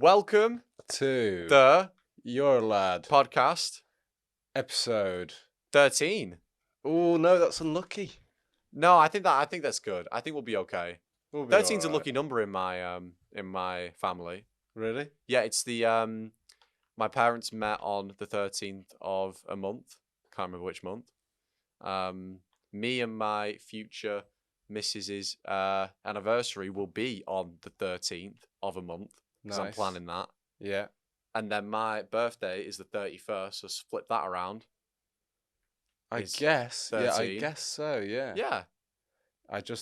Welcome to the EuroLad podcast episode 13. Oh no, that's unlucky. No, I think that's good. I think we'll be okay. We'll be 13's a alright. lucky number in my family. Really? Yeah, it's the my parents met on the 13th of a month. Can't remember which month. Me and my future Mrs.'s anniversary will be on the 13th of a month because I'm Nice. planning that. Yeah. And then my birthday is the 31st, so flip that around. I It's guess. Yeah, I 13. guess so. Yeah. Yeah.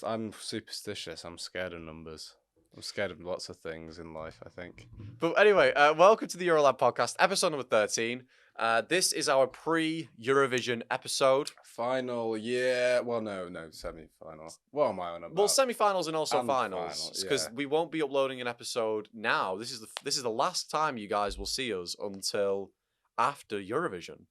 I'm superstitious. I'm scared of numbers. I'm scared of lots of things in life, I think. But anyway, welcome to the EuroLad podcast, episode number 13. This is our pre-Eurovision episode. Final, yeah. Well, no, semi-final. What am I on about? Well, semi-finals and also And finals, final, because yeah. we won't be uploading an episode now. This is the last time you guys will see us until after Eurovision,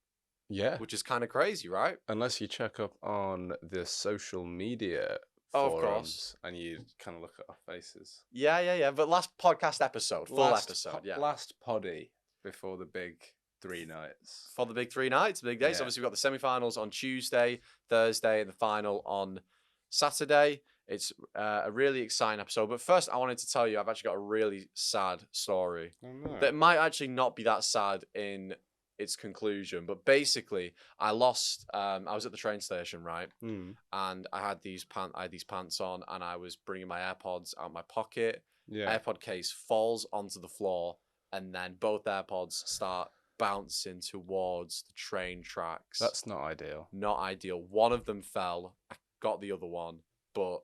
Yeah. which is kind of crazy, right? Unless you check up on the social media Oh, of forums course. and you kind of look at our faces. Yeah. But last podcast episode, full episode, yeah. Last poddy before the big 3 nights. For the big 3 nights, big days. Yeah. Obviously, we've got the semi-finals on Tuesday, Thursday, and the final on Saturday. It's a really exciting episode. But first, I wanted to tell you I've actually got a really sad story. Oh, no. That might actually not be that sad in its conclusion. But basically, I lost... I was at the train station, right? Mm. And I had these pants on, and I was bringing my AirPods out of my pocket. Yeah. AirPod case falls onto the floor, and then both AirPods start bouncing towards the train tracks. That's not ideal. Not ideal. One of them fell. I got the other one, but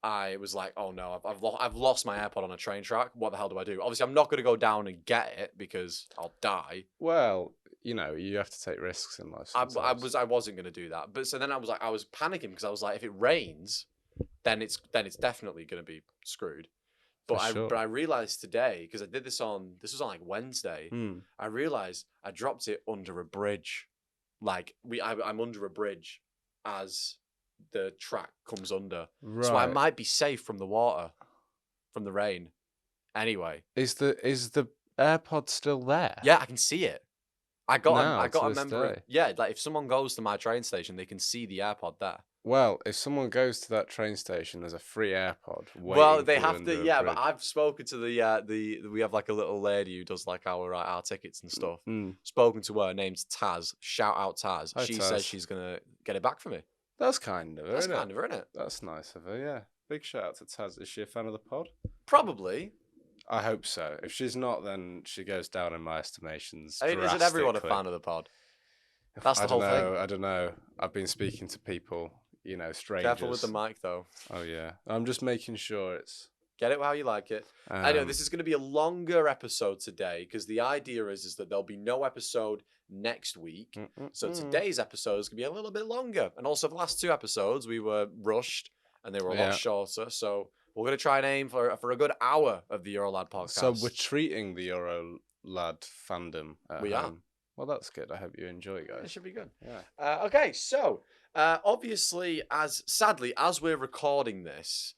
I was like, "Oh no, I've lost my AirPod on a train track. What the hell do I do?" Obviously, I'm not going to go down and get it because I'll die. Well, you know, you have to take risks in life. I sometimes. wasn't going to do that. But so then I was panicking because I was like, if it rains, then it's definitely going to be screwed. But For I realized today, because I did this was on like Wednesday. Mm. I realized I dropped it under a bridge. Like I'm under a bridge as the track comes under. Right. So I might be safe from the water, from the rain. Anyway. Is the AirPod still there? Yeah, I can see it. I got to a this member. day? Yeah, like if someone goes to my train station, they can see the AirPod there. Well, if someone goes to that train station, there's a free AirPod. Well, they waiting for have under to, a yeah. But bridge. I've spoken to the we have like a little lady who does like our tickets and stuff. Mm. Spoken to her, name's Taz. Shout out Taz. Hi, She Taz. says she's gonna get it back for me. That's kind of her, That's isn't kind it? of her, isn't it? That's nice of her, yeah. Big shout out to Taz. Is she a fan of the pod? Probably. I hope so. If she's not, then she goes down in my estimations. I mean, isn't everyone a drastically. fan of the pod? That's the whole thing. I don't know. I've been speaking to people, you know, strangers. Careful with the mic, though. Oh yeah, I'm just making sure it's. Get it how you like it. Anyway, this is going to be a longer episode today because the idea is that there'll be no episode next week. So today's episode is going to be a little bit longer. And also, the last 2 episodes, we were rushed and they were a lot shorter. So we're going to try and aim for a good hour of the EuroLad podcast. So we're treating the EuroLad fandom. We are. Well, that's good. I hope you enjoy, guys. It should be good. Yeah. Okay, so obviously, sadly, as we're recording this,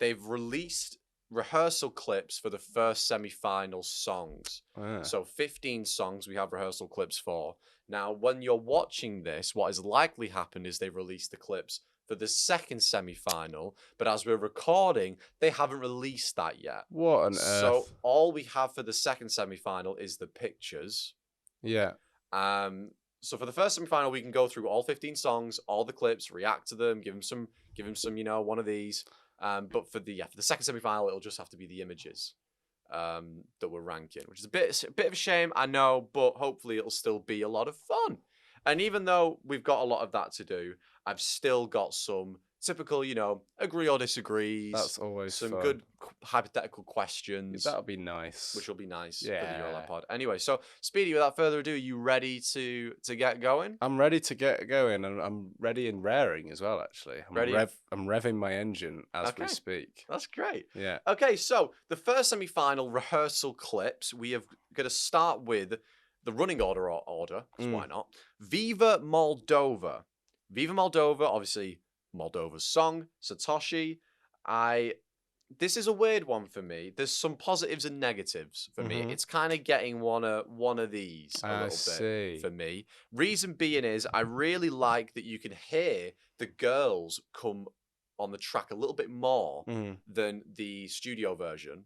they've released rehearsal clips for the first semi-final songs. Yeah. So 15 songs we have rehearsal clips for. Now, when you're watching this, what has likely happened is they released the clips for the second semi-final, but as we're recording, they haven't released that yet. What on earth? So all we have for the second semi-final is the pictures. Yeah. So for the first semi-final, we can go through all 15 songs, all the clips, react to them, give them some, you know, one of these. But for the second semi-final, it'll just have to be the images that we're ranking, which is a bit of a shame, I know, but hopefully it'll still be a lot of fun. And even though we've got a lot of that to do, I've still got some typical, you know, agree or disagrees. That's always some fun. good hypothetical questions. That'll be nice. Which will be nice for Yeah. the EuroLad pod. Anyway, so Speedy, without further ado, are you ready to get going? I'm ready to get going, and I'm ready and raring as well. Actually, I'm revving my engine as we speak. That's great. Yeah. Okay, so the first semi-final rehearsal clips, we have going to start with the running order, 'cause why not? Viva Moldova. Viva Moldova, obviously Moldova's song. Satoshi, I this is a weird one for me. There's some positives and negatives for me. Mhm. It's kind of getting one of these a little bit for me. Reason being is I really like that you can hear the girls come on the track a little bit more than the studio version.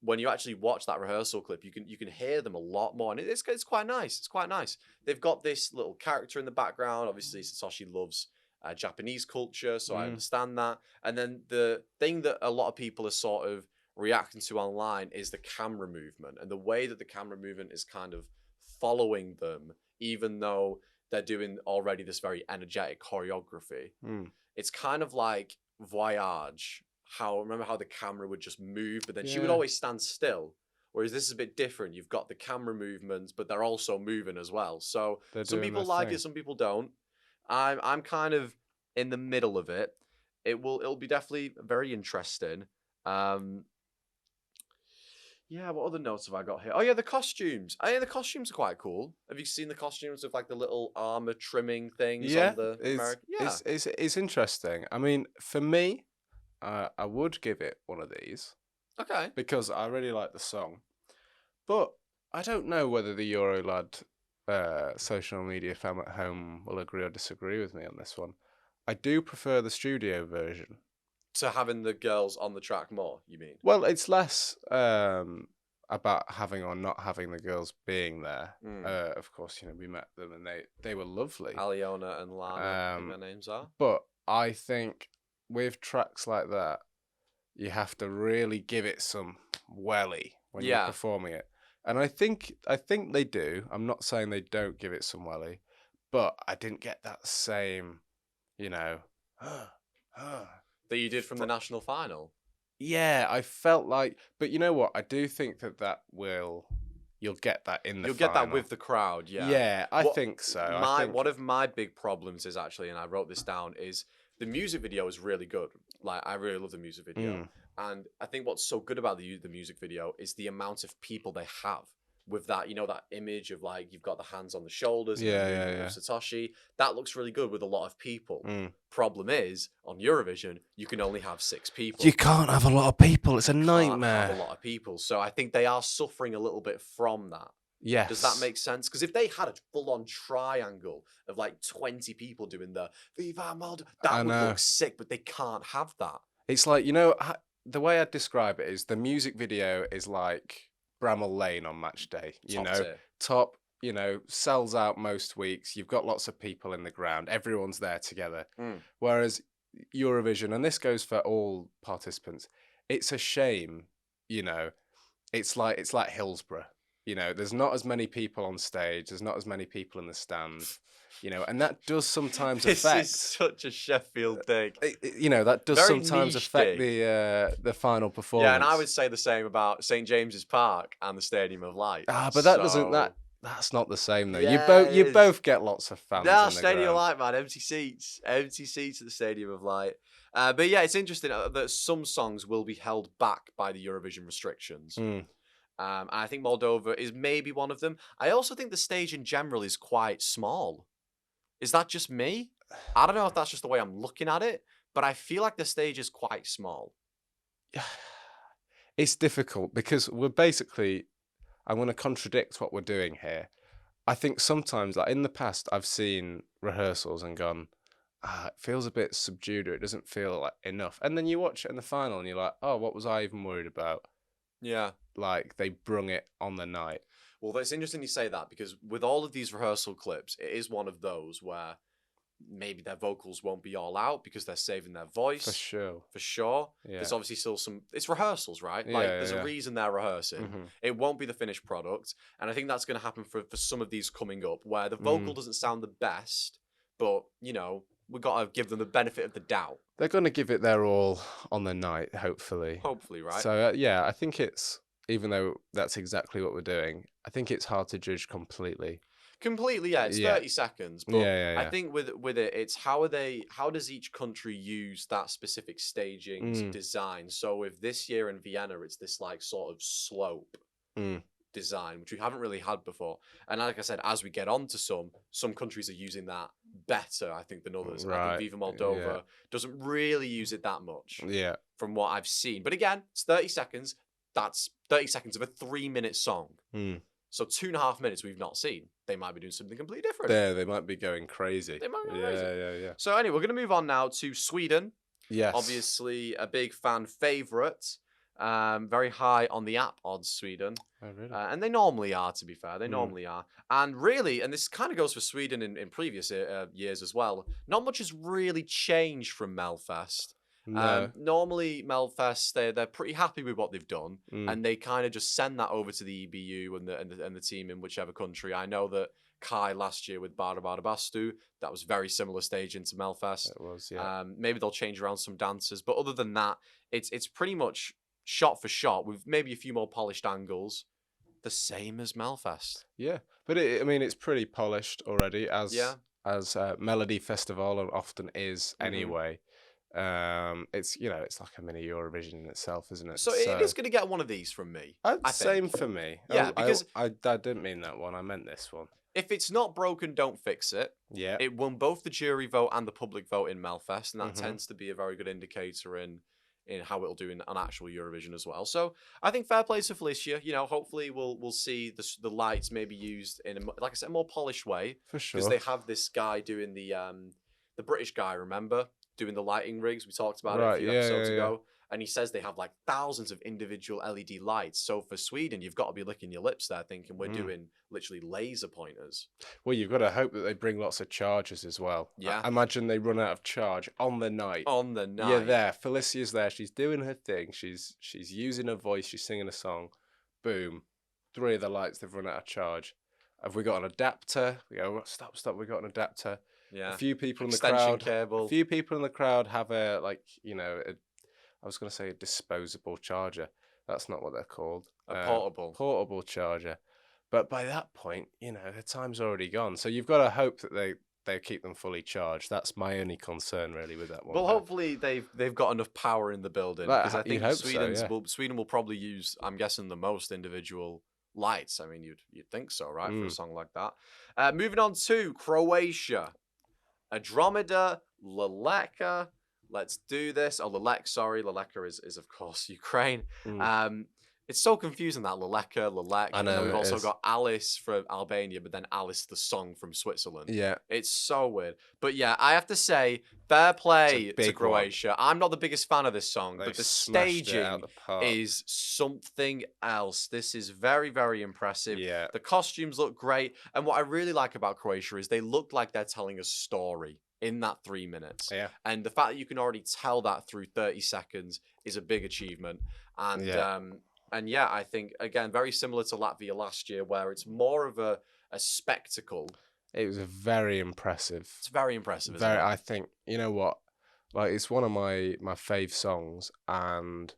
When you actually watch that rehearsal clip, you can hear them a lot more, and it's quite nice. It's quite nice. They've got this little character in the background. Obviously, Satoshi loves Japanese culture, so I understand that. And then the thing that a lot of people are sort of reacting to online is the camera movement and the way that the camera movement is kind of following them, even though they're doing already this very energetic choreography. It's kind of like Voyage. Remember how the camera would just move, but then she would always stand still. Whereas this is a bit different. You've got the camera movements, but they're also moving as well. So some people like it, some people don't. I'm kind of in the middle of it. It'll be definitely very interesting. Yeah, what other notes have I got here? Oh yeah, the costumes. The costumes are quite cool. Have you seen the costumes with like the little armor trimming things on the American? Yeah, it's interesting. I mean, for me, I would give it one of these. Okay. Because I really like the song. But I don't know whether the EuroLad social media fam at home will agree or disagree with me on this one. I do prefer the studio version. To having the girls on the track more, you mean? Well, it's less about having or not having the girls being there. Of course, we met them and they were lovely. Aliona and Lana, I think their names are. But I think with tracks like that, you have to really give it some welly when you're performing it. And I think they do. I'm not saying they don't give it some welly, but I didn't get that same, that you did from the national final. Yeah, I felt like, but you know what? I do think that you'll get that in the final. You'll get that with the crowd, yeah. Yeah, I think so. One of my big problems is actually, and I wrote this down, is the music video is really good. Like, I really love the music video. And I think what's so good about the music video is the amount of people they have. With that, that image of like you've got the hands on the shoulders, of Satoshi. That looks really good with a lot of people. Problem is, on Eurovision, you can only have 6 people. You can't have a lot of people. It's a nightmare. Can't have a lot of people. So I think they are suffering a little bit from that. Yes. Does that make sense? Because if they had a full-on triangle of like 20 people doing the Viva Moldova, that would look sick. But they can't have that. It's like the way I'd describe it is the music video is like Bramall Lane on match day, top, sells out most weeks. You've got lots of people in the ground. Everyone's there together. Whereas Eurovision, and this goes for all participants, it's a shame, it's like Hillsborough. There's not as many people on stage. There's not as many people in the stand. And that does sometimes affect. This is such a Sheffield thing. That does Very sometimes affect the final performance. Yeah, and I would say the same about St James's Park and the Stadium of Light. But that's not the same though. Yeah, you both get lots of fans. No, Stadium of Light, man, empty seats at the Stadium of Light. But yeah, it's interesting that some songs will be held back by the Eurovision restrictions. And I think Moldova is maybe one of them. I also think the stage in general is quite small. Is that just me? I don't know if that's just the way I'm looking at it, but I feel like the stage is quite small. It's difficult because I'm going to contradict what we're doing here. I think sometimes, like in the past, I've seen rehearsals and gone, it feels a bit subdued, or it doesn't feel like enough. And then you watch it in the final and you're like, oh, what was I even worried about? Yeah. Like they brung it on the night. Well, it's interesting you say that because with all of these rehearsal clips, it is one of those where maybe their vocals won't be all out because they're saving their voice. For sure. Yeah. There's obviously still it's rehearsals, right? There's a reason they're rehearsing. It won't be the finished product. And I think that's going to happen for some of these coming up where the vocal doesn't sound the best, but, we've got to give them the benefit of the doubt. They're going to give it their all on the night, hopefully. Hopefully, right? So, I think even though that's exactly what we're doing, I think it's hard to judge completely. Completely, yeah. It's 30 seconds. But I think with it, it's how does each country use that specific staging design? So if this year in Vienna, it's this like sort of slope. design, which we haven't really had before. And like I said, as we get on to some countries are using that better, I think, than others. I Right. think Viva Moldova doesn't really use it that much Yeah. from what I've seen. But again, it's 30 seconds. That's 30 seconds of a 3-minute song. So 2.5 minutes we've not seen. They might be doing something completely different. They might be going crazy. They might be going crazy. Yeah. So anyway, we're going to move on now to Sweden. Yes. Obviously, a big fan favourite. Very high on the app odds, Sweden. Oh, really? And they normally are, to be fair. They normally are. And really, and this kind of goes for Sweden in previous years as well, not much has really changed from Melfest. No. Normally, Melfest, they're pretty happy with what they've done, and they kind of just send that over to the EBU and the team in whichever country. I know that Kai last year with Bara Bara Bastu, that was very similar staging to Melfest. It was, yeah. Maybe they'll change around some dancers, but other than that, it's pretty much shot for shot with maybe a few more polished angles, the same as Melfest. Yeah, but it's pretty polished already, as Melody Festival often is anyway. It's it's like a mini Eurovision in itself, isn't it? So it is going to get one of these from me. Same for me. Yeah, because I didn't mean that one. I meant this one. If it's not broken, don't fix it. Yeah. It won both the jury vote and the public vote in Melfest, and that tends to be a very good indicator in how it'll do on actual Eurovision as well. So I think fair play to Felicia. Hopefully we'll see the lights maybe used in like I said, a more polished way. For sure. Because they have this guy doing the British guy, remember? Doing the lighting rigs. We talked about it a few episodes ago. And he says they have like thousands of individual LED lights. So for Sweden, you've got to be licking your lips there thinking we're doing literally laser pointers. Well, you've got to hope that they bring lots of chargers as well. Yeah. I imagine they run out of charge on the night. On the night. Yeah, there. Felicia's there. She's doing her thing. She's using her voice. She's singing a song. Boom. 3 of the lights, they've run out of charge. Have we got an adapter? We go, stop. We got an adapter. Yeah. A few people in the Extension crowd. cable. A few people in the crowd have I was going to say a disposable charger. That's not what they're called. A portable. Portable charger. But by that point, the time's already gone. So you've got to hope that they keep them fully charged. That's my only concern really with that one. Well, hopefully they've got enough power in the building, because I think Sweden will probably use, I'm guessing, the most individual lights. I mean, you'd think so, right, for a song like that. Moving on to Croatia. Andromeda, Leleka. Let's do this. Oh, Lelek, sorry. Leleka is of course Ukraine. It's so confusing, that Lelek. I know. We've also got Alice from Albania, but then Alice the song from Switzerland. Yeah. It's so weird. But yeah, I have to say, fair play to Croatia. One. I'm not the biggest fan of this song, but the staging is something else. This is very, very impressive. Yeah. The costumes look great. And what I really like about Croatia is they look like they're telling a story in that 3 minutes. Yeah. And the fact that you can already tell that through 30 seconds is a big achievement. And yeah, I think, again, very similar to Latvia last year, where it's more of a spectacle. It was very impressive. It's very impressive, isn't it? I think, you know what? Like, it's one of my fave songs, and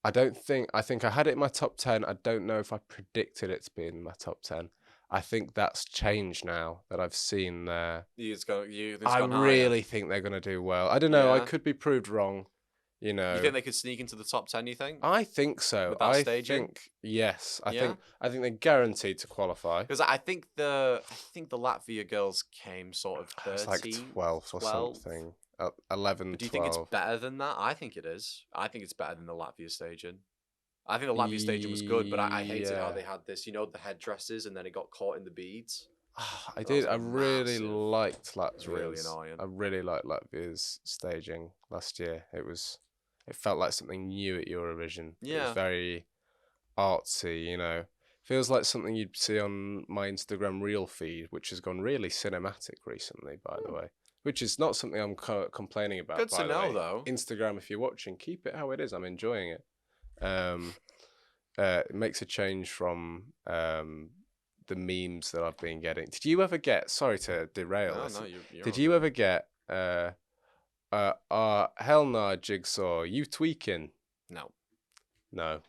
I think I had it in my top 10. I don't know if I predicted it to be in my top 10. I think that's changed now that I've seen I really think they're going to do well. I don't know. I could be proved wrong. You think they could sneak into the top 10, you think? I think so. With that staging? Yes. I think they're guaranteed to qualify. Because I think the Latvia girls came sort of 13th. It's like 12th or something. 11, but do you 12. think it's better than that? I think it is. I think it's better than the Latvia staging. I think the Latvia staging was good, but I hated how they had this, the headdresses, and then it got caught in the beads. I did. I really liked Latvia's. It's really annoying. I really liked Latvia's staging last year. It felt like something new at Eurovision. Yeah. It was very artsy, Feels like something you'd see on my Instagram Reel feed, which has gone really cinematic recently, by the way. Which is not something I'm complaining about. Good to know, though. Instagram, if you're watching, keep it how it is. I'm enjoying it. It makes a change from the memes that I've been getting. Did you ever get? Sorry to derail this. No, you're Did you ever get? Hell nah, Jigsaw. You tweaking? No,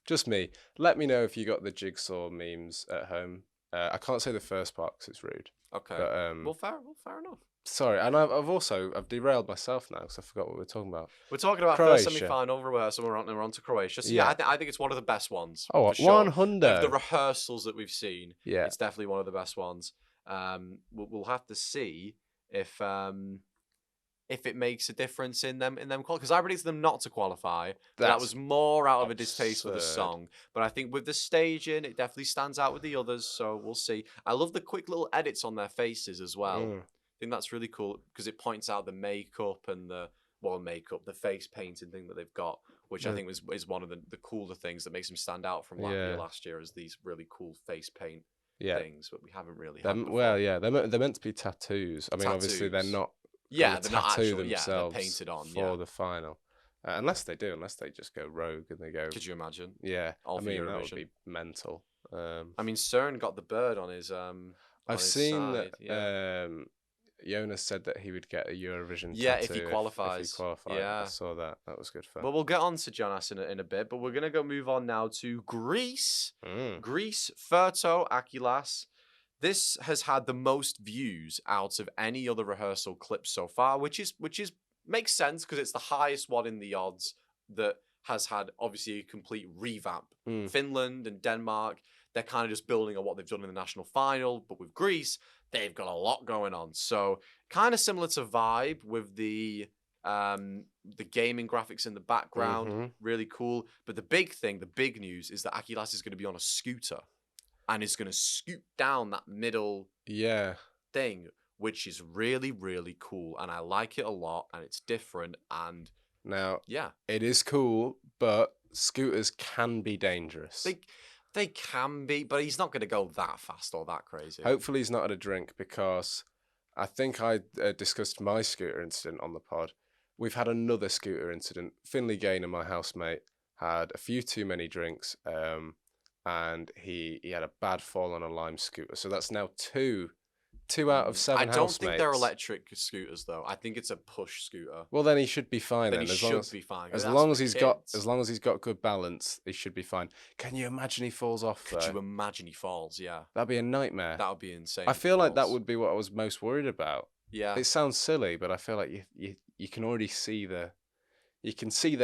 just me. Let me know if you got the Jigsaw memes at home. I can't say the first part because it's rude. Okay. But, well, fair enough. Sorry, and I've derailed myself now because I forgot what we were talking about. We're talking about Croatia. first semi-final rehearsal. We're on to Croatia. So Yeah. I think it's one of the best ones. Oh, for sure. 100. Of the rehearsals that we've seen, Yeah. it's definitely one of the best ones. We'll have to see if it makes a difference in them because I predicted them not to qualify. That was more out of a distaste for the song. But I think with the staging, it definitely stands out with the others. So we'll see. I love the quick little edits on their faces as well. I think that's really cool because it points out the makeup and the face painting thing that they've got, which I think is one of the cooler things that makes them stand out from Latvia last year, is these really cool face paint things, but we haven't really had before. Well, yeah, they're meant to be tattoos. I mean, obviously they're not. Yeah, they're not actual, themselves they're painted on for the final. Unless they just go rogue and they go. Could you imagine? Yeah, I mean that would be mental. I mean, CERN got the bird on his. I've seen that. Jonas said that he would get a Eurovision tattoo if he qualifies. If he qualified. Yeah. I saw that. That was good fun. Well, we'll get on to Jonas in a bit, but we're going to move on now to Greece. Greece, Ferto, Akilas. This has had the most views out of any other rehearsal clip so far, which is makes sense because it's the highest one in the odds that has had obviously a complete revamp. Finland and Denmark, they're kind of just building on what they've done in the national final, but with Greece, they've got a lot going on. So kind of similar to Vibe with the gaming graphics in the background, really cool. But the big news is that Akilas is going to be on a scooter and is going to scoot down that middle thing, which is really, really cool. And I like it a lot, and it's different. And now, it is cool, but scooters can be dangerous. They can be, but he's not going to go that fast or that crazy. Hopefully he's not had a drink, because I think I discussed my scooter incident on the pod. We've had another scooter incident. Finley Gaynor, my housemate, had a few too many drinks, and he had a bad fall on a Lime scooter. So that's now two out of 7 housemates. I don't think they're electric scooters, though. I think it's a push scooter. Well, then he should be fine. Then he should be fine. As long as he's got good balance, he should be fine. Can you imagine he falls off? Could you imagine he falls? Yeah, that'd be a nightmare. That would be insane. I feel like that would be what I was most worried about. Yeah, it sounds silly, but I feel like you can already see the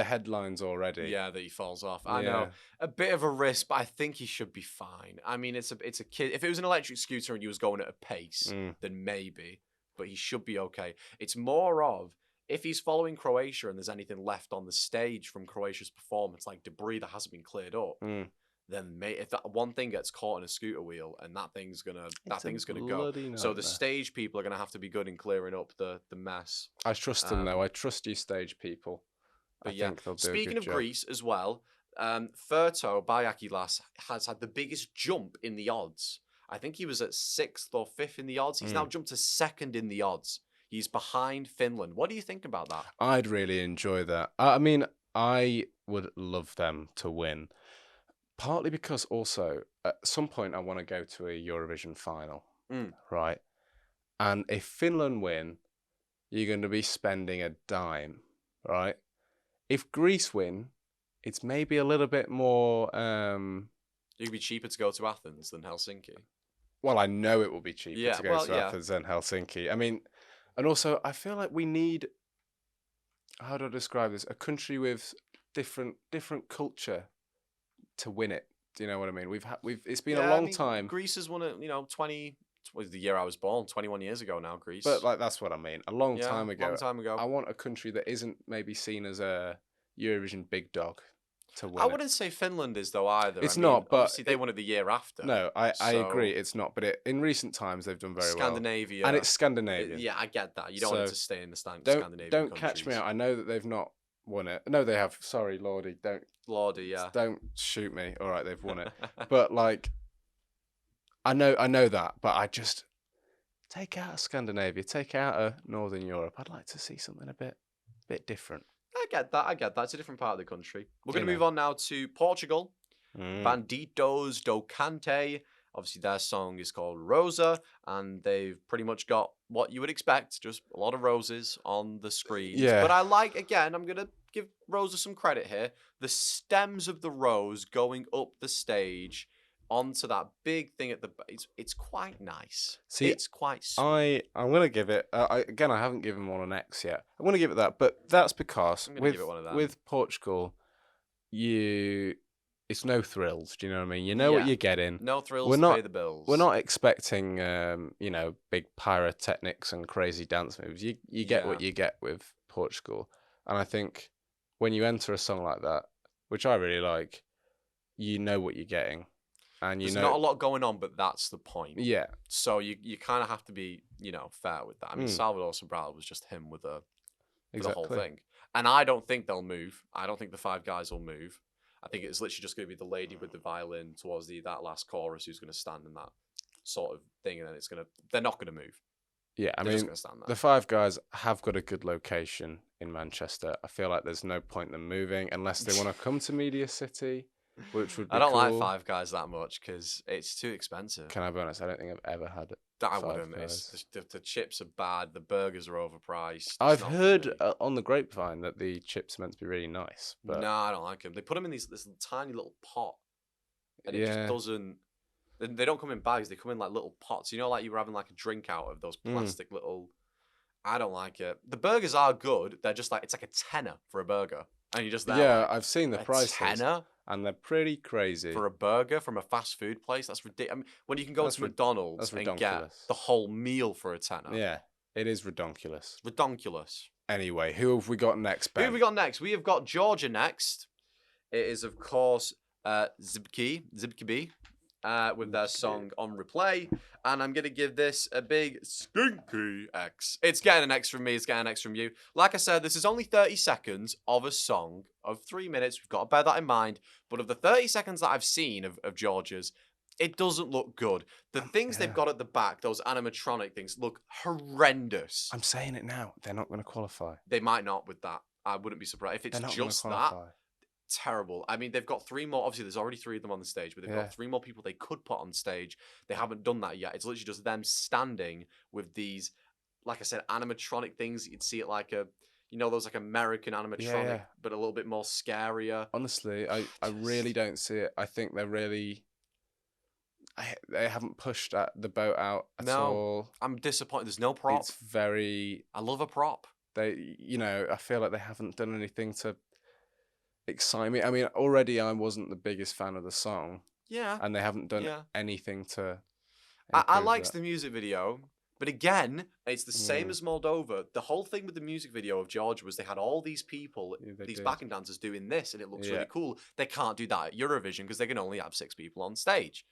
headlines already. Yeah, that he falls off. I know. A bit of a risk, but I think he should be fine. I mean, it's a kid. If it was an electric scooter and he was going at a pace, then maybe. But he should be okay. It's more of, if he's following Croatia and there's anything left on the stage from Croatia's performance, like debris that hasn't been cleared up, then if that one thing gets caught in a scooter wheel and that thing's gonna go. So the stage people are gonna have to be good in clearing up the mess. I trust them though. I trust you, stage people. But speaking of Greece as well, Ferto by Akilas has had the biggest jump in the odds. I think he was at 6th or 5th in the odds. He's now jumped to 2nd in the odds. He's behind Finland. What do you think about that? I'd really enjoy that. I mean, I would love them to win. Partly because also, at some point, I want to go to a Eurovision final, right? And if Finland win, you're going to be spending a dime, right? If Greece win, it's maybe a little bit more... It would be cheaper to go to Athens than Helsinki. Well, I know it will be cheaper to go to Athens than Helsinki. I mean, and also, I feel like we need... How do I describe this? A country with different culture to win it. Do you know what I mean? It's been a long time. Greece has won it, 20... was the year I was born, 21 years ago now, Greece. But like that's what I mean. A long time ago. Long time ago. I want a country that isn't maybe seen as a Eurovision big dog to win. I wouldn't say Finland is though either. It's not, but obviously they won it the year after. No, I agree, it's not. But in recent times they've done very well. Scandinavia. And it's Scandinavian. I get that. You don't want it to stay in the Scandinavian Don't countries. catch me out. I know that they've not won it. No, they have. Sorry, Lordy. Don't shoot me. All right, they've won it. But like, I know that, but I just take out of Scandinavia, take out of Northern Europe. I'd like to see something a bit different. I get that. It's a different part of the country. We're going to move on now to Portugal. Banditos do Cante. Obviously, their song is called Rosa, and they've pretty much got what you would expect, just a lot of roses on the screen. Yeah. But I'm going to give Rosa some credit here. The stems of the rose going up the stage onto that big thing at the it's quite nice. See, it's quite sweet. I'm gonna give it again. I haven't given one an X yet. I'm gonna give it that, but that's because I'm gonna give it one of them. with Portugal, it's no thrills. Do you know what I mean? You know what you're getting. No thrills to pay the bills. We're not expecting big pyrotechnics and crazy dance moves. You get what you get with Portugal, and I think when you enter a song like that, which I really like, you know what you're getting. And There's not a lot going on, but that's the point. Yeah. So you kind of have to be, fair with that. I mean, Salvador Sobral was just him with the whole thing. And I don't think they'll move. I don't think the 5 guys will move. I think it's literally just going to be the lady with the violin towards that last chorus who's going to stand in that sort of thing, and then they're not going to move. Yeah, I mean, the 5 guys have got a good location in Manchester. I feel like there's no point in them moving unless they want to come to Media City, which would be I don't cool. like 5 guys that much because it's too expensive. Can I be honest? I don't think I've ever had it. I wouldn't. The chips are bad. The burgers are overpriced. I've heard on the grapevine that the chips are meant to be really nice. But... No, I don't like them. They put them in this tiny little pot, and it just doesn't. They don't come in bags. They come in like little pots. Like you were having like a drink out of those plastic little. I don't like it. The burgers are good. They're just like it's like a tenner for a burger, and you're just there. Yeah, like, I've seen the prices. Tenner. And they're pretty crazy. For a burger from a fast food place, that's ridiculous. I mean, when you can go to McDonald's and get the whole meal for a tenner. Yeah, it is redonkulous. Redonkulous. Anyway, who have we got next, Ben? Who have we got next? We have got Georgia next. It is, of course, Zibkibi. With their song On Replay, and I'm gonna give this a big stinky X. It's getting an X from me, it's getting an X from you. Like I said, this is only 30 seconds of a song of 3 minutes. We've got to bear that in mind. But of the 30 seconds that I've seen of Georgia's, it doesn't look good. The things they've got at the back, those animatronic things, look horrendous. I'm saying it now. They're not going to qualify. They might not with that. I wouldn't be surprised. If it's just that, terrible. I mean, they've got 3 more. Obviously, there's already 3 of them on the stage, but they've got 3 more people they could put on stage. They haven't done that yet. It's literally just them standing with these, like I said, animatronic things. You'd see it like those like American animatronic, but a little bit more scarier. Honestly, I really don't see it. I think they're really... They haven't pushed the boat out at all. I'm disappointed. There's no prop. It's very... I love a prop. I feel like they haven't done anything to excite me. I mean, already I wasn't the biggest fan of the song. Yeah. And they haven't done anything to... I liked the music video, but again, it's the same as Moldova. The whole thing with the music video of Georgia was they had all these people, these backing dancers doing this, and it looks really cool. They can't do that at Eurovision because they can only have 6 people on stage.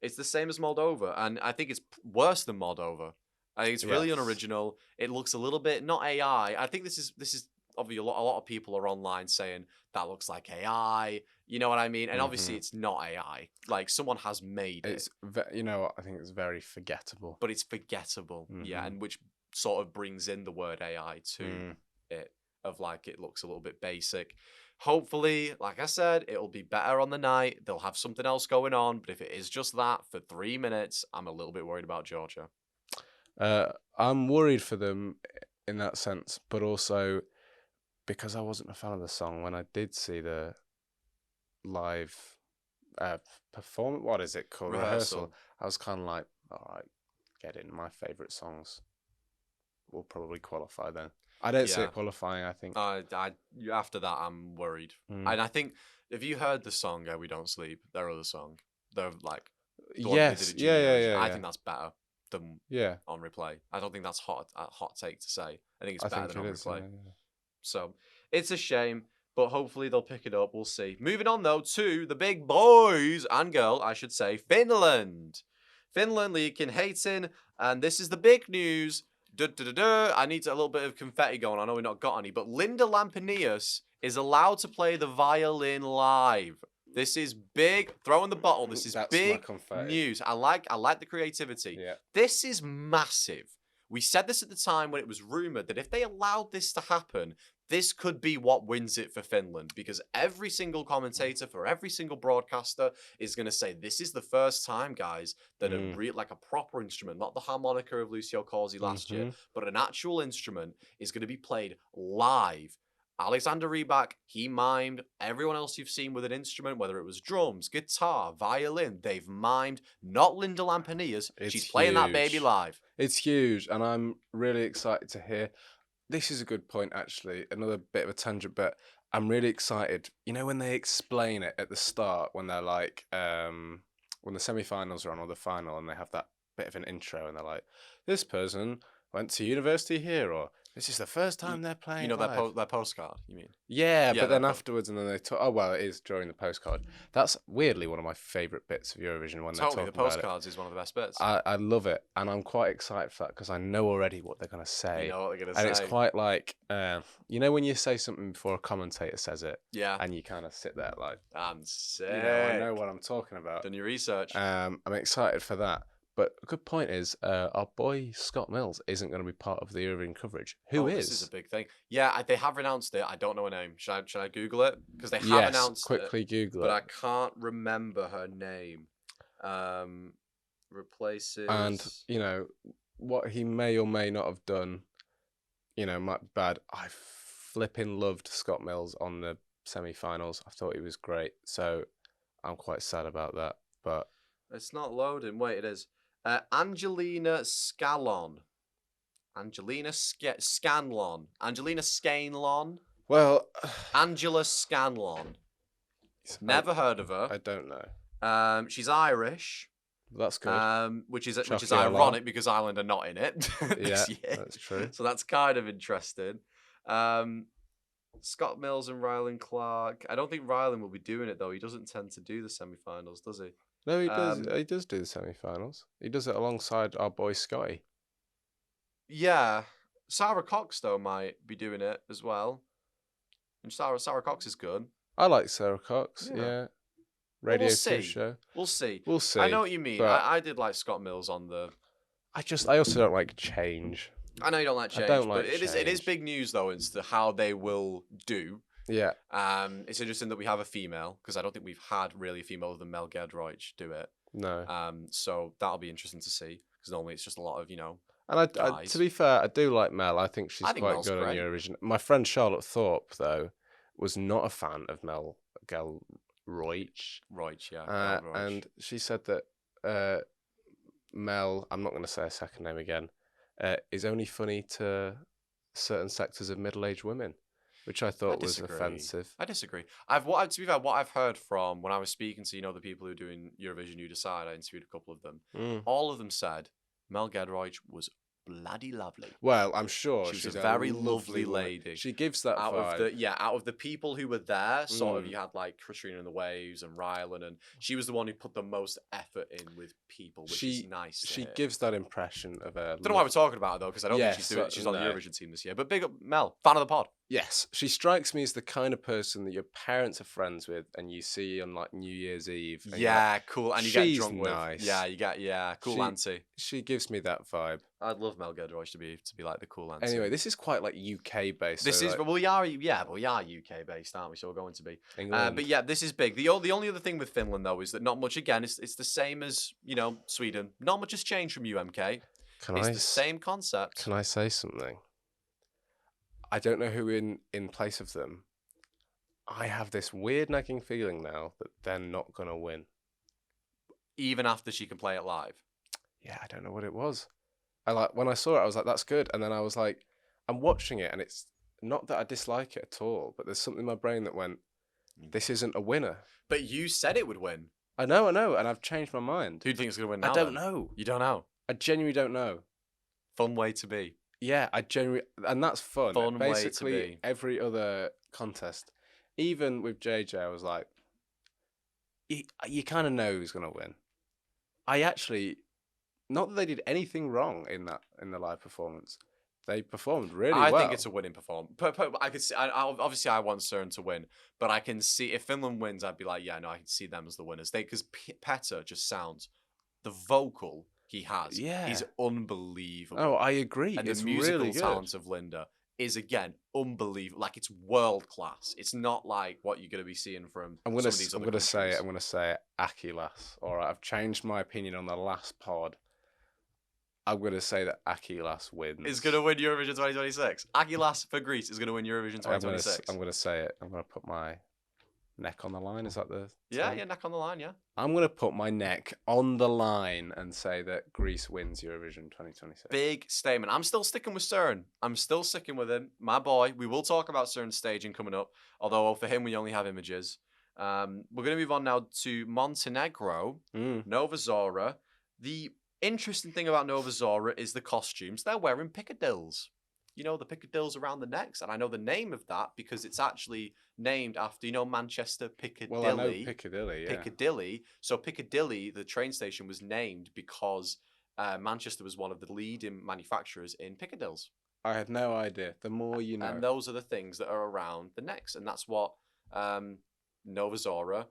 It's the same as Moldova, and I think it's worse than Moldova. I think it's really unoriginal. It looks a little bit not AI. I think this is obviously a lot of people are online saying that looks like AI. You know what I mean? And obviously it's not AI. Like someone has made it. I think it's very forgettable. But it's forgettable, and which sort of brings in the word AI to it. Of like it looks a little bit basic. Hopefully, like I said, it'll be better on the night. They'll have something else going on. But if it is just that for 3 minutes, I'm a little bit worried about Georgia. I'm worried for them in that sense, but also because I wasn't a fan of the song when I did see the live performance. What is it called? Rehearsal. I was kind of like, all right, get in. My favourite songs will probably qualify then. I don't see it qualifying, I think. After that, I'm worried. And I think, have you heard the song We Don't Sleep, their other song? They're like... Yes, yeah. I think that's better than On Replay. I don't think that's a hot take to say. I think it's better than On Replay. Yeah. So, it's a shame, but hopefully they'll pick it up. We'll see. Moving on, though, to the big boys and girl, I should say, Finland. Finland leaking hating, and this is the big news. I need a little bit of confetti going. I know we've not got any, but Linda Lampenius is allowed to play the violin live. This is big. Throwing the bottle. This is big news. I like the creativity. Yeah. This is massive. We said this at the time when it was rumored that if they allowed this to happen, this could be what wins it for Finland, because every single commentator for every single broadcaster is going to say, this is the first time, guys, that like a proper instrument, not the harmonica of Lucio Corsi last year, but an actual instrument is going to be played live Alexander Rybak, he mimed. Everyone else you've seen with an instrument, whether it was drums, guitar, violin, they've mimed. Not Linda Lampanias. She's playing that baby live. It's huge, and I'm really excited to hear. This is a good point, actually. Another bit of a tangent, but I'm really excited. You know, when they explain it at the start, when they're like, when the semi-finals are on or the final, and they have that bit of an intro, and they're like, this person went to university here, or this is the first time they're playing. You know, their postcard, you mean? Yeah, but then afterwards, and then they talk. Oh well, it is during the postcard. That's weirdly one of my favourite bits of Eurovision when they're talking about it. The postcards is one of the best bits. I love it, and I'm quite excited for that because I know already what they're going to say. You know what they're going to say, and it's quite like, you know, when you say something before a commentator says it, yeah, and you kind of sit there like, I'm sick. You know, I know what I'm talking about. Done your research. I'm excited for that. But a good point is, our boy Scott Mills isn't going to be part of the Eurovision coverage. Who is? This is a big thing. Yeah, they have announced it. I don't know her name. Should I Google it? Because they have announced quickly it. Google but it. I can't remember her name. Replaces. And, you know, what he may or may not have done, you know, might be bad. I flipping loved Scott Mills on the semi-finals. I thought he was great. So I'm quite sad about that. But it's not loading. Wait, it is. Angelina Scalon. Angelina Scanlon. Angelina Scanlon. Well, Angela Scanlon. Never heard of her. I don't know. She's Irish. That's good. Which is ironic because Ireland are not in it this year. That's true. So that's kind of interesting. Scott Mills and Rylan Clark. I don't think Rylan will be doing it though. He doesn't tend to do the semi-finals, does he? No, he does. He does do the semi-finals. He does it alongside our boy Scotty. Yeah, Sarah Cox though might be doing it as well. And Sarah Cox is good. I like Sarah Cox. Yeah. Radio 2 show. We'll see. We'll see. I know what you mean. I did like Scott Mills on the. I also don't like change. I know you don't like change. I don't like but it is big news though as to how they will do. Yeah. It's interesting that we have a female because I don't think we've had really a female other than Mel Gedroich do it. No. So that'll be interesting to see because normally it's just a lot of And I to be fair, I do like Mel. I think she's quite good on Eurovision. My friend Charlotte Thorpe though was not a fan of Mel Gedroich. Roich. And she said that Mel, I'm not going to say her second name again, is only funny to certain sectors of middle-aged women. Which I thought was offensive. I disagree. To be fair, what I've heard from when I was speaking to the people who are doing Eurovision You Decide, I interviewed a couple of them. All of them said Mel Gedroich was bloody lovely. Well, I'm sure she's a very lovely lady. She gives that vibe. Out of the people who were there, sort of you had like Katrina and the Waves and Rylan, and she was the one who put the most effort in with people, which is nice. She gives that impression of a. Don't know why we're talking about her though, because I don't think she's on the Eurovision team this year. But big up Mel, fan of the pod. Yes, she strikes me as the kind of person that your parents are friends with, and you see on like New Year's Eve. Yeah, cool, and you get drunk nice. with. Yeah, you get cool auntie. She gives me that vibe. I'd love Mel Gedroich to be like the cool auntie. Anyway, this is quite like UK based. This is we are UK based, aren't we? So we're going to be. England. But yeah, this is big. The only other thing with Finland though is that not much. Again, it's the same as Sweden. Not much has changed from UMK. It's the same concept. Can I say something? I don't know who in place of them. I have this weird nagging feeling now that they're not going to win. Even after she can play it live? Yeah, I don't know what it was. When I saw it, I was like, that's good. And then I was like, I'm watching it, and it's not that I dislike it at all, but there's something in my brain that went, this isn't a winner. But you said it would win. I know, and I've changed my mind. Who do you think is going to win now? I don't know. You don't know? I genuinely don't know. Fun way to be. Yeah, and that's fun. Basically, way to be. Every other contest, even with JJ, I was like, you kind of know who's going to win. I actually, not that they did anything wrong in the live performance. They performed really well. I think it's a winning performance. I could see. Obviously, I want CERN to win, but I can see if Finland wins, I'd be like, yeah, no, I can see them as the winners. Because Petter just sounds the vocal. He has. Yeah. He's unbelievable. Oh, I agree. And it's the musical really good. talent of Linda is, again, unbelievable. Like, it's world class. It's not like what you're going to be seeing from some of these other countries. I'm going to say it, Akilas. All right, I've changed my opinion on the last pod. I'm going to say that Akilas wins. Is going to win Eurovision 2026. Akilas for Greece is going to win Eurovision 2026. I'm going to say it. I'm going to put my neck on the line. Is that the Yeah, term? yeah, neck on the line, yeah. I'm going to put my neck on the line and say that Greece wins Eurovision 2026. Big statement. I'm still sticking with CERN. I'm still sticking with him. My boy. We will talk about CERN's staging coming up, although for him we only have images. We're going to move on now to Montenegro, Nova Zora. The interesting thing about Nova Zora is the costumes. They're wearing piccadills. You know, the piccadills around the necks. And I know the name of that because it's actually named after, Manchester Piccadilly. Well, I know Piccadilly, yeah. Piccadilly. So Piccadilly, the train station, was named because Manchester was one of the leading manufacturers in piccadills. I had no idea. The more you know. And those are the things that are around the necks. And that's what Nova Zora,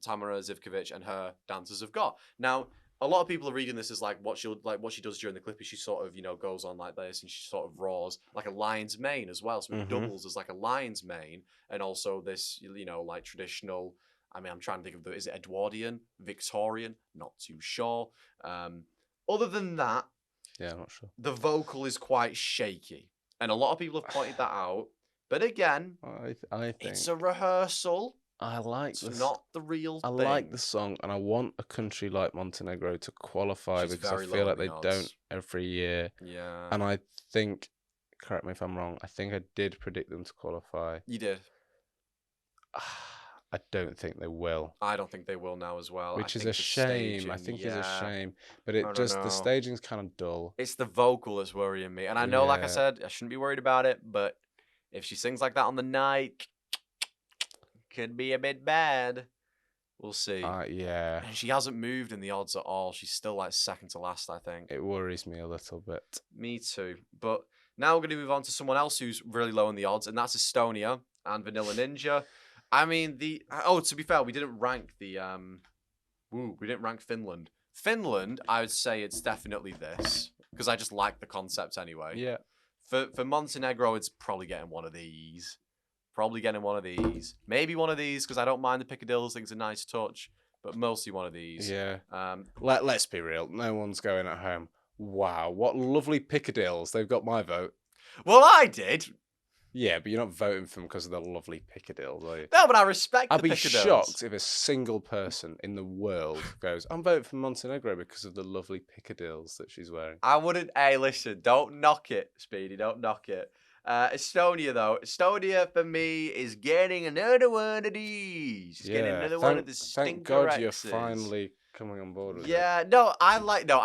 Tamara Zivkovic, and her dancers have got. Now, a lot of people are reading this as what she does during the clip is she sort of goes on like this and she sort of roars like a lion's mane as well, so it doubles as like a lion's mane, and also this like traditional. I mean, I'm trying to think of is it Edwardian, Victorian? Not too sure. Other than that, yeah, I'm not sure. The vocal is quite shaky, and a lot of people have pointed that out. But again, I think it's a rehearsal. I like it's not the real thing. I like the song, and I want a country like Montenegro to qualify because I feel like they don't every year. Yeah. And I think, correct me if I'm wrong, I think I did predict them to qualify. You did. I don't think they will. I don't think they will now as well. Which is a shame. I think it's a shame. But the staging's kind of dull. It's the vocal that's worrying me. And I know, like I said, I shouldn't be worried about it, but if she sings like that on the night, could be a bit bad. We'll see. Yeah. And she hasn't moved in the odds at all. She's still like second to last, I think. It worries me a little bit. Me too. But now we're going to move on to someone else who's really low in the odds, and that's Estonia and Vanilla Ninja. I mean, to be fair, we didn't rank we didn't rank Finland. Finland, I would say it's definitely this, because I just like the concept anyway. Yeah. For Montenegro, it's probably getting one of these. Maybe one of these, because I don't mind the piccadills. I think it's a nice touch, but mostly one of these. Yeah. Let's be real. No one's going at home. Wow, what lovely piccadills. They've got my vote. Well, I did. Yeah, but you're not voting for them because of the lovely piccadills, are you? No, but I respect the I'd be piccadills. shocked if a single person in the world goes, I'm voting for Montenegro because of the lovely piccadills that she's wearing. I wouldn't. Hey, listen, don't knock it, Speedy. Don't knock it. Estonia, though. Estonia, for me, is getting another one of these. She's getting another one of the stinker Thank God X's. you're finally coming on board with it. Yeah, no, I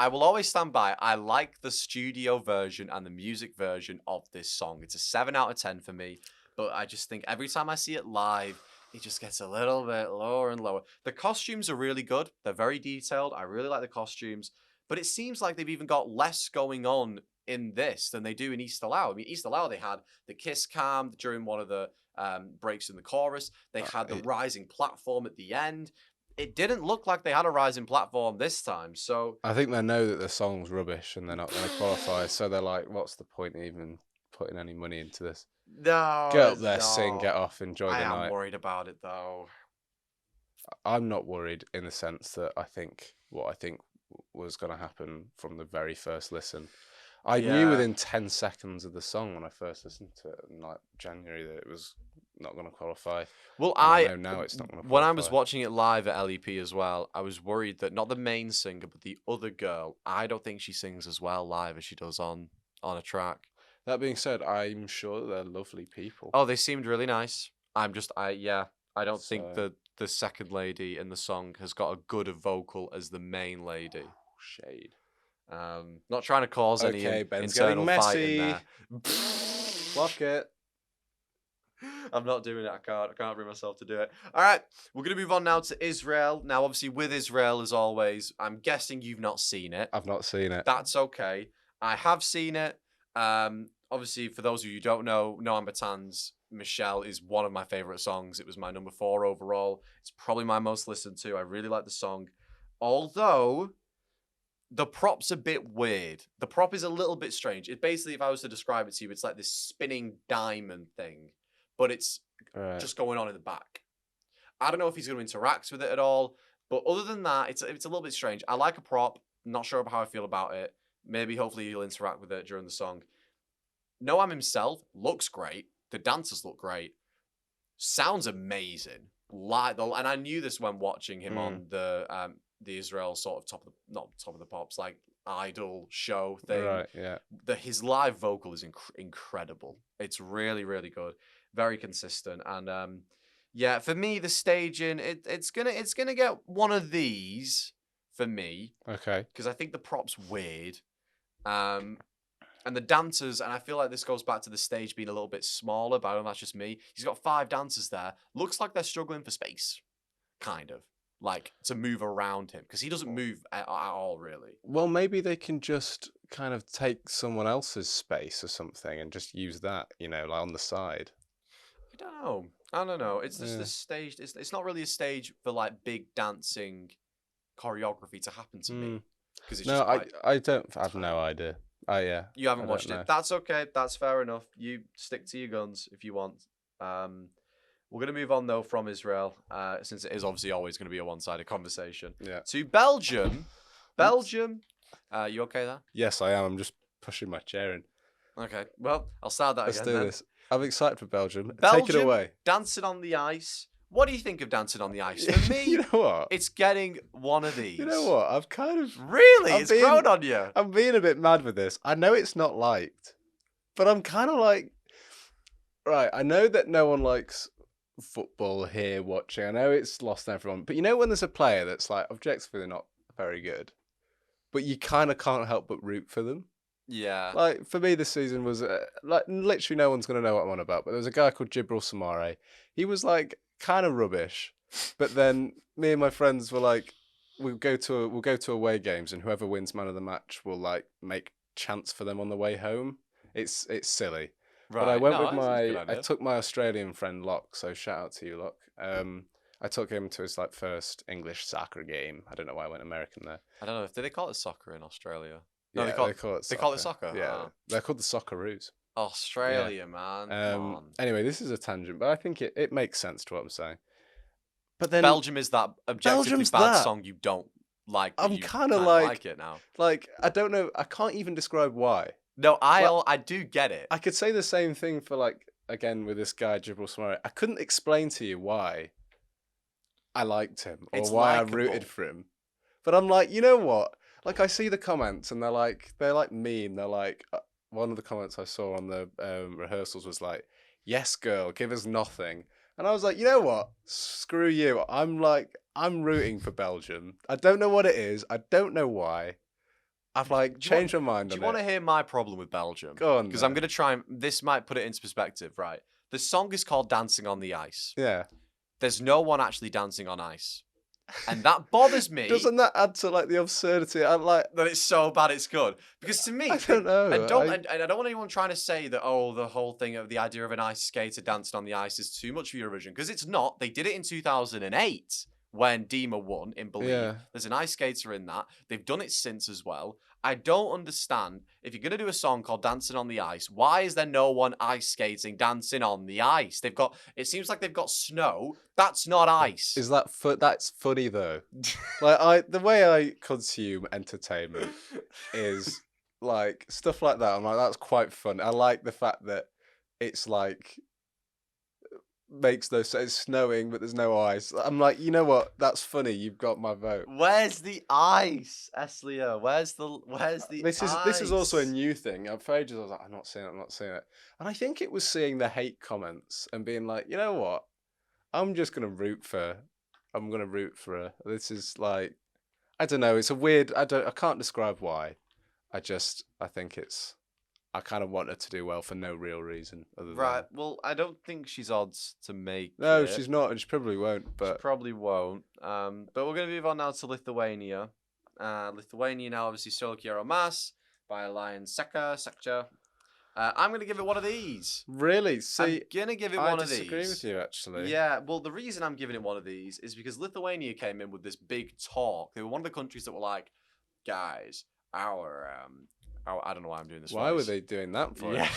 will always stand by. I like the studio version and the music version of this song. It's a 7 out of 10 for me, but I just think every time I see it live, it just gets a little bit lower and lower. The costumes are really good. They're very detailed. I really like the costumes, but it seems like they've even got less going on in this than they do in East Allow. I mean, East Allow, they had the kiss cam during one of the breaks in the chorus. They had the rising platform at the end. It didn't look like they had a rising platform this time, so... I think they know that the song's rubbish and they're not going to qualify, so they're like, what's the point of even putting any money into this? No. Get up there, sing, get off, enjoy the night. I am worried about it, though. I'm not worried in the sense that I think what I think was going to happen from the very first listen. I knew within 10 seconds of the song when I first listened to it in like January that it was not going to qualify. Well, I know now it's not going to qualify. When I was watching it live at LEP as well, I was worried that not the main singer, but the other girl, I don't think she sings as well live as she does on a track. That being said, I'm sure that they're lovely people. Oh, they seemed really nice. I don't think that the second lady in the song has got as good a vocal as the main lady. Shade. Not trying to cause any internal fight in there. Block it. I'm not doing it. I can't bring myself to do it. All right, we're going to move on now to Israel. Now, obviously, with Israel, as always, I'm guessing you've not seen it. I've not seen it. That's okay. I have seen it. Obviously, for those of you who don't know, Noam Batan's Michelle is one of my favorite songs. It was my number 4 overall. It's probably my most listened to. I really like the song. Although... the prop's a bit weird. The prop is a little bit strange. It basically, if I was to describe it to you, it's like this spinning diamond thing, but it's just going on in the back. I don't know if he's going to interact with it at all, but other than that, it's a little bit strange. I like a prop. Not sure how I feel about it. Maybe, hopefully, he'll interact with it during the song. Noam himself looks great. The dancers look great. Sounds amazing. And I knew this when watching him on the Israel sort of not top of the pops, like idol show thing. Right, yeah. His live vocal is incredible. It's really, really good. Very consistent. And yeah, for me, the staging, it's gonna get one of these for me. Okay. Because I think the prop's weird. And the dancers, and I feel like this goes back to the stage being a little bit smaller, but I don't know, that's just me. He's got 5 dancers there. Looks like they're struggling for space, kind of. Like, to move around him, because he doesn't move at all, really. Well, maybe they can just kind of take someone else's space or something and just use that, like on the side. I don't know. It's just this stage. It's not really a stage for, like, big dancing choreography to happen to me. It's I have no idea. Oh, yeah. You haven't watched it. That's okay. That's fair enough. You stick to your guns if you want. We're going to move on, though, from Israel, since it is obviously always going to be a one-sided conversation. Yeah. To Belgium. Belgium. You okay there? Yes, I am. I'm just pushing my chair in. Okay. Well, I'll start that Let's again. do this. I'm excited for Belgium. Belgium. Take it away. Dancing on the Ice. What do you think of Dancing on the Ice? For me, you know what? It's getting one of these. You know what? I've kind of... Really? It's grown on you? I'm being a bit mad with this. I know it's not liked, but I'm kind of like... Right, I know that no one likes football here watching. I know it's lost on everyone. But when there's a player that's like objectively not very good, but you kind of can't help but root for them? Yeah. Like, for me, this season was... like, literally no one's going to know what I'm on about, but there was a guy called Jibril Samare. He was like... kind of rubbish, but then me and my friends were like, we'll go to away games, and whoever wins man of the match will like make chants for them on the way home. It's silly, right? But I went with I took my Australian friend Locke. So shout out to you, Locke. I took him to his like first English soccer game. I don't know why I went American there. I don't know. Do they call it soccer in Australia? No, they call it soccer. They call it soccer. Yeah, they're called the Socceroos. Australia, man. Come on. Anyway, this is a tangent, but I think it makes sense to what I'm saying. But then Belgium is that objectively bad song you don't like. I'm kind of like it now. Like, I don't know. I can't even describe why. No, I do get it. I could say the same thing for like, again, with this guy, Jibril Samari. I couldn't explain to you why I liked him or why I rooted for him. But I'm like, you know what? Like, I see the comments and they're like mean. They're like... one of the comments I saw on the rehearsals was like, yes, girl, give us nothing. And I was like, you know what? Screw you. I'm rooting for Belgium. I don't know what it is. I don't know why. I've like changed my mind on it. Do you want to hear my problem with Belgium? Go on. Because I'm going to try and... this might put it into perspective, right? The song is called Dancing on the Ice. Yeah. There's no one actually dancing on ice. And that bothers me. Doesn't that add to like the absurdity? I like that it's so bad it's good. Because to me, I don't know. I don't want anyone trying to say that the whole thing of the idea of an ice skater dancing on the ice is too much for Eurovision, because it's not. They did it in 2008 when Dima won in Believe. Yeah. There's an ice skater in that. They've done it since as well. I don't understand, if you're going to do a song called Dancing on the Ice, why is there no one ice skating dancing on the ice? It seems like they've got snow. That's not ice. Is that that's funny though? Like the way I consume entertainment is like stuff like that. I'm like, that's quite fun. I like the fact that it's like makes no sense. It's snowing, but there's no ice. I'm like, you know what? That's funny. You've got my vote. Where's the ice, Eslia? Where's the This is also a new thing. For ages I was like, I'm not seeing it. And I think it was seeing the hate comments and being like, you know what? I'm gonna root for her. This is like, I don't know. It's a weird. I can't describe why. I think it's. I kind of want her to do well for no real reason. Right. Well, I don't think she's odds to make No, it. she's not, and she probably won't. But she probably won't. But we're going to move on now to Lithuania. Lithuania now obviously solo Quiero Mas by Lion Sekcha. I'm going to give it one of these. Really? See, I'm going to give it one of these. I disagree with you, actually. Yeah, well, the reason I'm giving it one of these is because Lithuania came in with this big talk. They were one of the countries that were like, guys, I don't know why I'm doing this. Why were they doing that for? Yeah.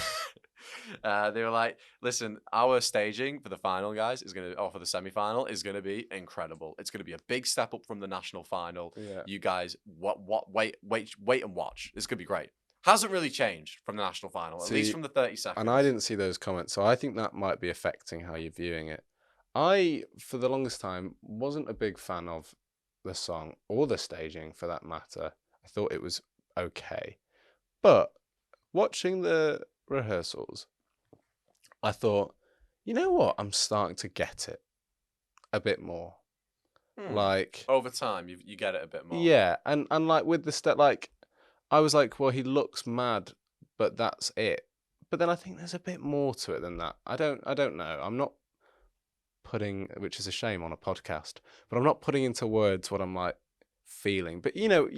They were like, "Listen, our staging for the final, guys, for the semi-final is gonna be incredible. It's gonna be a big step up from the national final. Yeah. You guys, wait and watch. It's gonna be great." Hasn't really changed from the national final, at least from the 30 seconds. And I didn't see those comments, so I think that might be affecting how you're viewing it. I, for the longest time, wasn't a big fan of the song or the staging, for that matter. I thought it was okay, but watching the rehearsals, I thought, you know what? I'm starting to get it a bit more. Like over time, you get it a bit more. Yeah, and like with the step, like I was like, well, he looks mad, but that's it. But then I think there's a bit more to it than that. I don't know. I'm not putting, which is a shame on a podcast, but I'm not putting into words what I'm like feeling. But you know,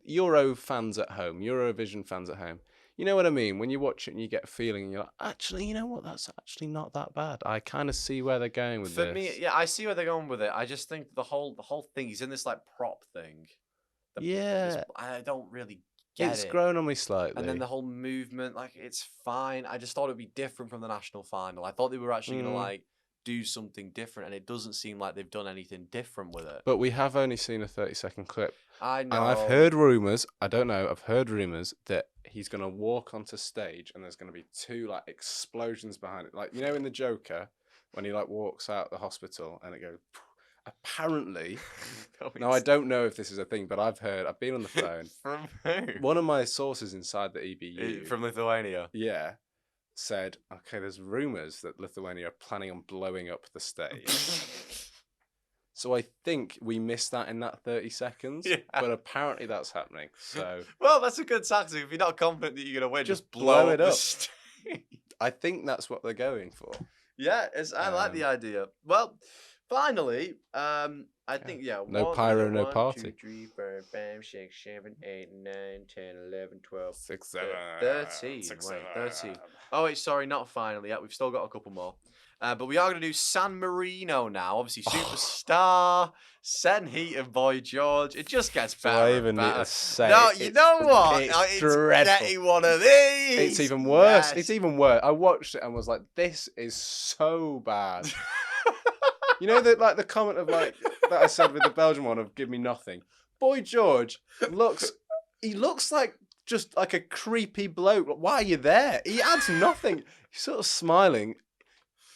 Euro fans at home, Eurovision fans at home, you know what I mean? When you watch it and you get a feeling and you're like, actually, you know what? That's actually not that bad. I kind of see where they're going with this. For me, yeah, I see where they're going with it. I just think the whole thing, he's in this like prop thing. I don't really get it. It's grown on me slightly. And then the whole movement, like, it's fine. I just thought it'd be different from the national final. I thought they were actually gonna like do something different, and it doesn't seem like they've done anything different with it. But we have only seen a 30-second clip. I know. And I've heard rumours, I don't know, I've heard rumours that he's going to walk onto stage and there's going to be two like explosions behind it. Like, you know, in the Joker, when he like walks out the hospital and it goes, apparently, now I don't know if this is a thing, but I've been on the phone. From who? One of my sources inside the EBU. From Lithuania. Yeah. Said, okay, there's rumours that Lithuania are planning on blowing up the stage. So I think we missed that in that 30 seconds, but apparently that's happening. So well, that's a good tactic. If you're not confident that you're going to win, just blow it up. The stage. I think that's what they're going for. Yeah, I like the idea. Well, finally, I think, no pyro, no party. 1, 2, 3, 4, 5, 6, 7, 8, 9, 10, 11, 12, 6, 7, 13. 13. Oh, wait, sorry, not finally yet. We've still got a couple more. But we are going to do San Marino now. Obviously, Superstar, Sen Heat and Boy George. It just gets better. Do I even need to say no, you know what? It's dreadful. Getting one of these. It's even worse. Yes. It's even worse. I watched it and was like, this is so bad. You know, like the comment of like that I said with the Belgian one of "Give me nothing." Boy George looks like just like a creepy bloke. Why are you there? He adds nothing. He's sort of smiling.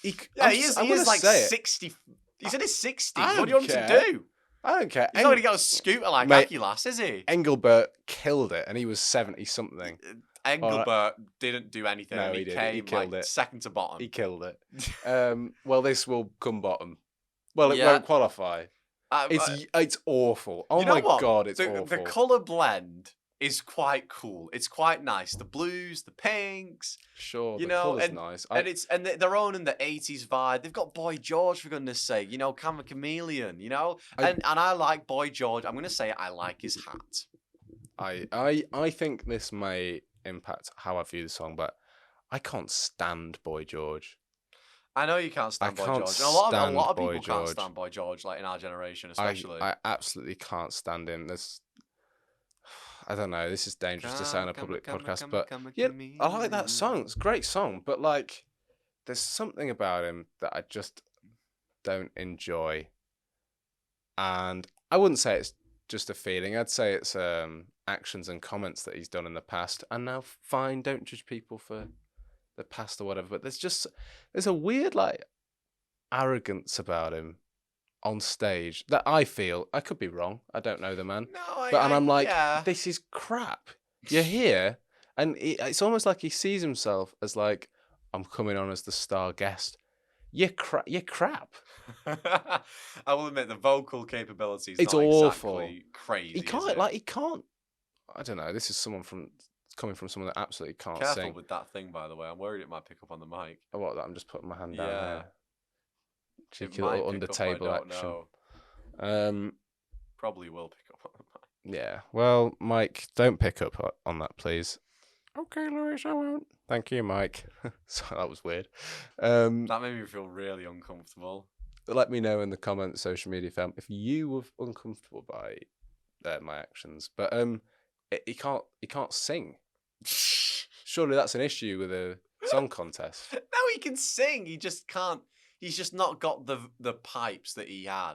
He is like 60. He's in his 60s. What do you want him to do? I don't care. He's not going to get a scooter like Aguilas, is he? Engelbert killed it, and he was 70 something. Engelbert didn't do anything. No, he didn't. came He killed it. second to bottom. He killed it. Well, this will come bottom. Well, it won't qualify. It's awful. Oh my God, it's awful. The colour blend is quite cool. It's quite nice. The blues, the pinks. Sure, you the colour's nice. And they're owning the 80s vibe. They've got Boy George, for goodness sake. You know, Chameleon, you know? And I like Boy George. I'm going to say I like his hat. I think this may impact how I view the song, but I can't stand Boy George. I know you can't stand Boy George. And a lot of people can't stand Boy George, like in our generation, especially. I absolutely can't stand him. I don't know. This is dangerous to say on a public podcast, but yeah, I like that song. It's a great song, but like, there's something about him that I just don't enjoy. And I wouldn't say it's just a feeling. I'd say it's actions and comments that he's done in the past. And now, fine, don't judge people for the past or whatever, but there's a weird like arrogance about him on stage that I feel. I could be wrong. I don't know the man. I'm like, this is crap. You're here, and it's almost like he sees himself as like, I'm coming on as the star guest. You're crap. I will admit the vocal capabilities. It's not awful. Exactly crazy. He can't. I don't know. This is coming from someone that absolutely can't sing. Careful with that thing, by the way. I'm worried it might pick up on the mic. Oh, what? I'm just putting my hand down here. Cheeky might little under table action. Probably will pick up on the mic. Yeah. Well, Mike, don't pick up on that, please. Okay, Lewis, I won't. Thank you, Mike. Sorry, that was weird. That made me feel really uncomfortable. Let me know in the comments, social media fam, if you were uncomfortable by my actions. But he can't sing. Surely that's an issue with a song contest. No, he can sing. He just can't. He's just not got the pipes that he had.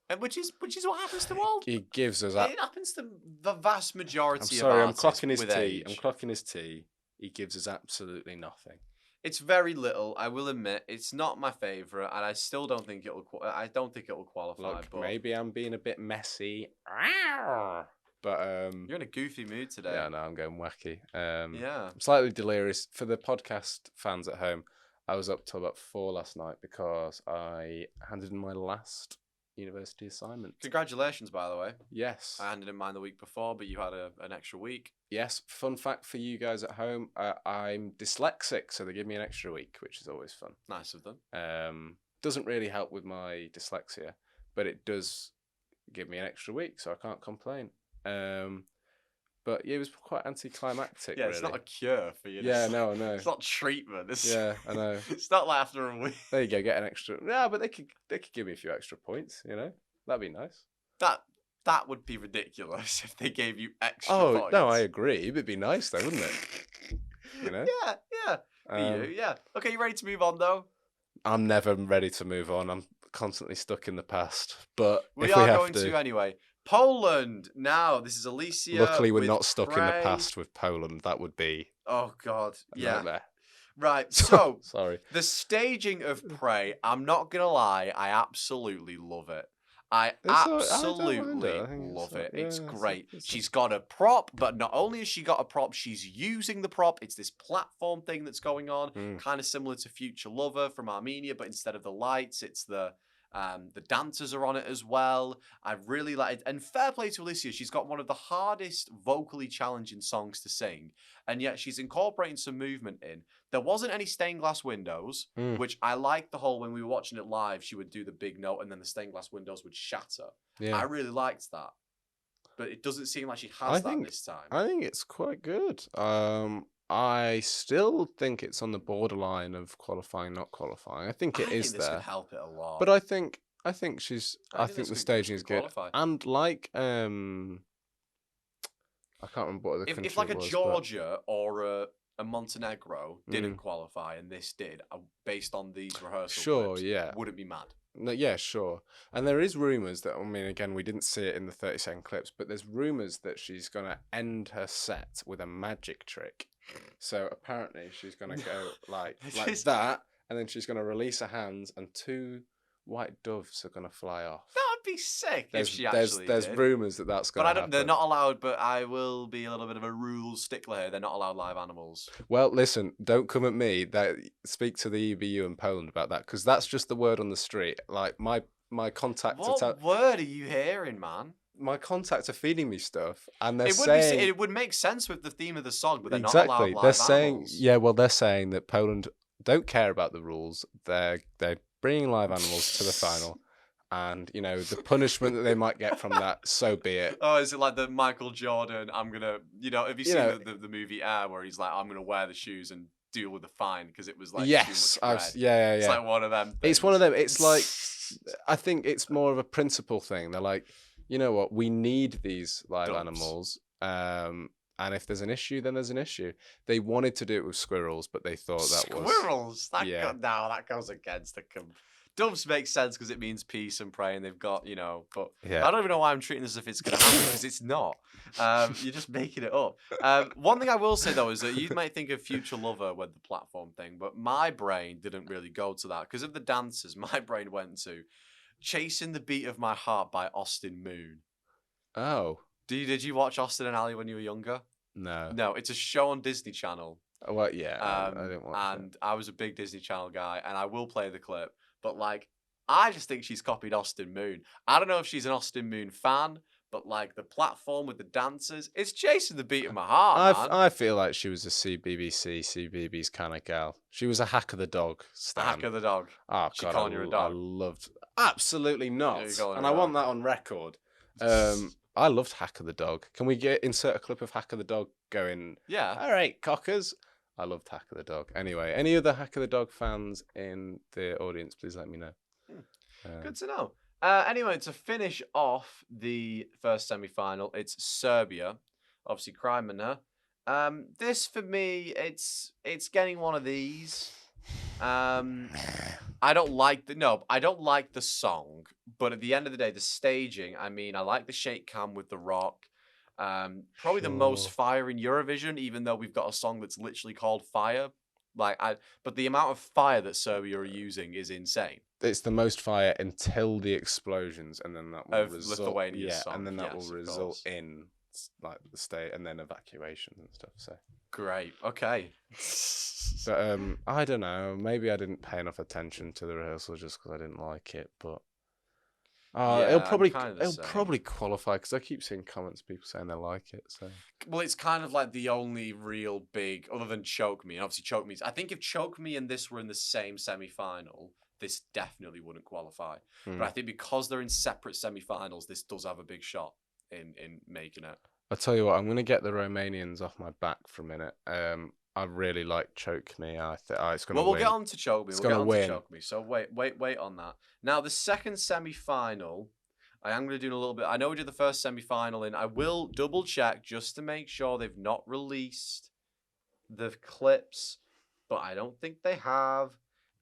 And which is what happens to all. He gives us. It happens to the vast majority. I'm sorry, of I'm clocking his with tea. age. I'm clocking his tea. He gives us absolutely nothing. It's very little. I will admit, it's not my favorite, and I still don't think it'll. I don't think it'll qualify. Look, but maybe I'm being a bit messy, but you're in a goofy mood today. Yeah, no, I'm going wacky. Yeah, I'm slightly delirious. For the podcast fans at home, I was up till about 4 last night because I handed in my last university assignment. Congratulations, by the way. Yes. I handed in mine the week before, but you had an extra week. Yes. Fun fact for you guys at home, I'm dyslexic, so they give me an extra week, which is always fun. Nice of them. Doesn't really help with my dyslexia, but it does give me an extra week, so I can't complain. But yeah, it was quite anticlimactic. Yeah, really. It's not a cure for you. Yeah, no, I know. It's not treatment. Yeah, I know. It's not like after a week. There you go, get an extra. Yeah, but they could give me a few extra points. You know, that'd be nice. That would be ridiculous if they gave you extra points. No, I agree. It'd be nice though, wouldn't it? You know. Yeah. Yeah. Okay, you ready to move on though? I'm never ready to move on. I'm constantly stuck in the past. But we if are we have going to anyway. Poland. Now, this is Alicia. Luckily, we're not stuck in the Pre. past with Poland. That would be. Oh God. Yeah. Nightmare. Right. So, sorry. The staging of Pre. I'm not gonna lie. I absolutely love it. I absolutely love it. It's great. She's got a prop, but not only has she got a prop, she's using the prop. It's this platform thing that's going on, kind of similar to Future Lover from Armenia, but instead of the lights, it's the dancers are on it as well. I really like it. And fair play to Alicia. She's got one of the hardest vocally challenging songs to sing. And yet she's incorporating some movement in. There wasn't any stained glass windows, which I liked the whole, when we were watching it live, she would do the big note and then the stained glass windows would shatter. Yeah. I really liked that. But it doesn't seem like she has that this time. I think it's quite good. I still think it's on the borderline of qualifying, not qualifying. I think it is this there. Could help it a lot. But I think she's. I think the staging is good. Qualify. And like I can't remember what the country if like was, a Georgia or a Montenegro didn't qualify and this did, based on these rehearsal clips, wouldn't be mad. No, yeah, sure. And there is rumours that, I mean, again, we didn't see it in the 30-second clips, but there's rumours that she's going to end her set with a magic trick. So apparently she's going to go like that, and then she's going to release her hands, and 2 white doves are going to fly off. That would be sick if she actually There's did. rumours that that's going to happen. They're not allowed, but I will be a little bit of a rules stickler here. They're not allowed live animals. Well, listen, don't come at me. Speak to the EBU in Poland about that, because that's just the word on the street. Like, my contact... What word are you hearing, man? My contacts are feeding me stuff, and they're saying... It would make sense with the theme of the song, but they're not allowed live they're saying, animals. Yeah, well, they're saying that Poland don't care about the rules. They're bringing live animals to the final, and, you know, the punishment that they might get from that, so be it. Oh, is it like the Michael Jordan, I'm going to... You know, have you seen the movie Air, where he's like, I'm going to wear the shoes and deal with the fine because it was like... Yes, yeah. It's like one of them things. It's one of them. It's like... I think it's more of a principle thing. They're like, you know what, we need these live animals, and if there's an issue, then there's an issue. They wanted to do it with squirrels, but they thought that was... Squirrels? That goes against the... Doves make sense because it means peace and pray, and they've got, you know, but I don't even know why I'm treating this as if it's going to happen, because it's not. You're just making it up. One thing I will say, though, is that you might think of Future Lover with the platform thing, but my brain didn't really go to that. Because of the dancers, my brain went to Chasing the Beat of My Heart by Austin Moon. Oh. Did you watch Austin and Ally when you were younger? No. No, it's a show on Disney Channel. Oh, well, yeah, I didn't watch and I was a big Disney Channel guy, and I will play the clip. But, like, I just think she's copied Austin Moon. I don't know if she's an Austin Moon fan, but, like, the platform with the dancers, it's Chasing the Beat of My Heart, man. I feel like she was a CBBC's kind of gal. She was a Hack of the Dog stan. Hack of the Dog. Oh, she calling you a dog? I loved... Absolutely not. And I want that on record. I loved Hack of the Dog. Can we insert a clip of Hack of the Dog going, yeah, all right, cockers? I loved Hack of the Dog. Anyway, any other Hack of the Dog fans in the audience, please let me know. Good to know. Anyway, to finish off the first semi-final, it's Serbia, obviously Crimea, This for me, it's getting one of these. I don't like the song, but at the end of the day, the staging. I mean, I like the shake cam with the rock. Probably the most Sure. fire in Eurovision, even though we've got a song that's literally called Fire. But the amount of fire that Serbia are using is insane. It's the most fire until the explosions, and then that will Of result. Lithuania's song, and then that yes, will of result course. in like the state, and then evacuations and stuff. So Great. Okay. But I don't know. Maybe I didn't pay enough attention to the rehearsal just because I didn't like it. But Yeah, I'm kind of the it'll same. probably qualify because I keep seeing comments, people saying they like it. So Well, it's kind of like the only real big, other than Choke Me, and obviously Choke Me. I think if Choke Me and this were in the same semi-final, this definitely wouldn't qualify. But I think because they're in separate semi-finals, this does have a big shot in making it. I'll tell you what. I'm going to get the Romanians off my back for a minute. I really like Choke Me. I think it's going to Well, we'll win. get on to Choke Me. It's We'll get gonna on win. to Choke Me. So wait on that. Now, the second semi-final, I am going to do a little bit. I know we did the first semi-final in. I will double check just to make sure they've not released the clips, but I don't think they have.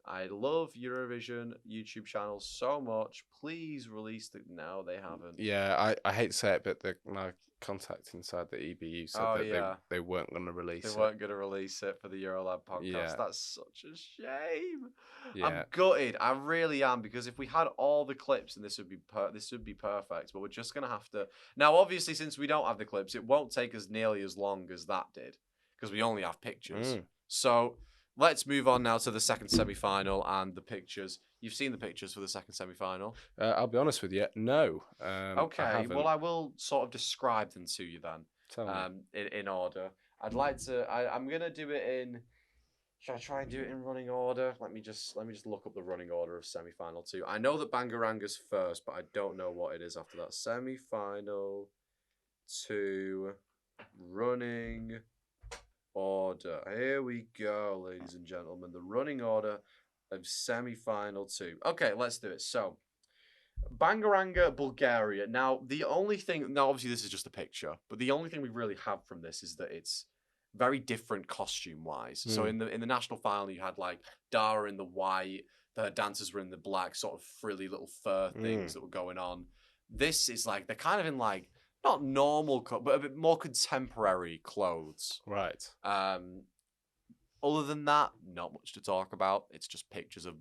I love Eurovision YouTube channels so much. Please release the. No, they haven't. Yeah, I hate to say it, but my contact inside the EBU said that they weren't going to release it. They weren't going to release it for the EuroLad podcast. Yeah. That's such a shame. Yeah. I'm gutted. I really am, because if we had all the clips, and this would be perfect. But we're just going to have to. Now, obviously, since we don't have the clips, it won't take us nearly as long as that did, because we only have pictures. So let's move on now to the second semi-final and the pictures. You've seen the pictures for the second semi-final. I'll be honest with you, no. Okay, well, I will sort of describe them to you then. Tell me. In order. I'd like to. I'm gonna do it in. Should I try and do it in running order? Let me just look up the running order of semi-final 2. I know that Bangaranga's first, but I don't know what it is after that. Semi-final 2 running order. Here we go, ladies and gentlemen. The running order of semi-final 2. Okay, let's do it. So, Bangaranga, Bulgaria. Now, obviously this is just a picture, but the only thing we really have from this is that it's very different costume-wise. So in the national final, you had like Dara in the white, the dancers were in the black, sort of frilly little fur things that were going on. This is like, they're kind of in like, not normal, but a bit more contemporary clothes. Right. Other than that, not much to talk about. It's just pictures of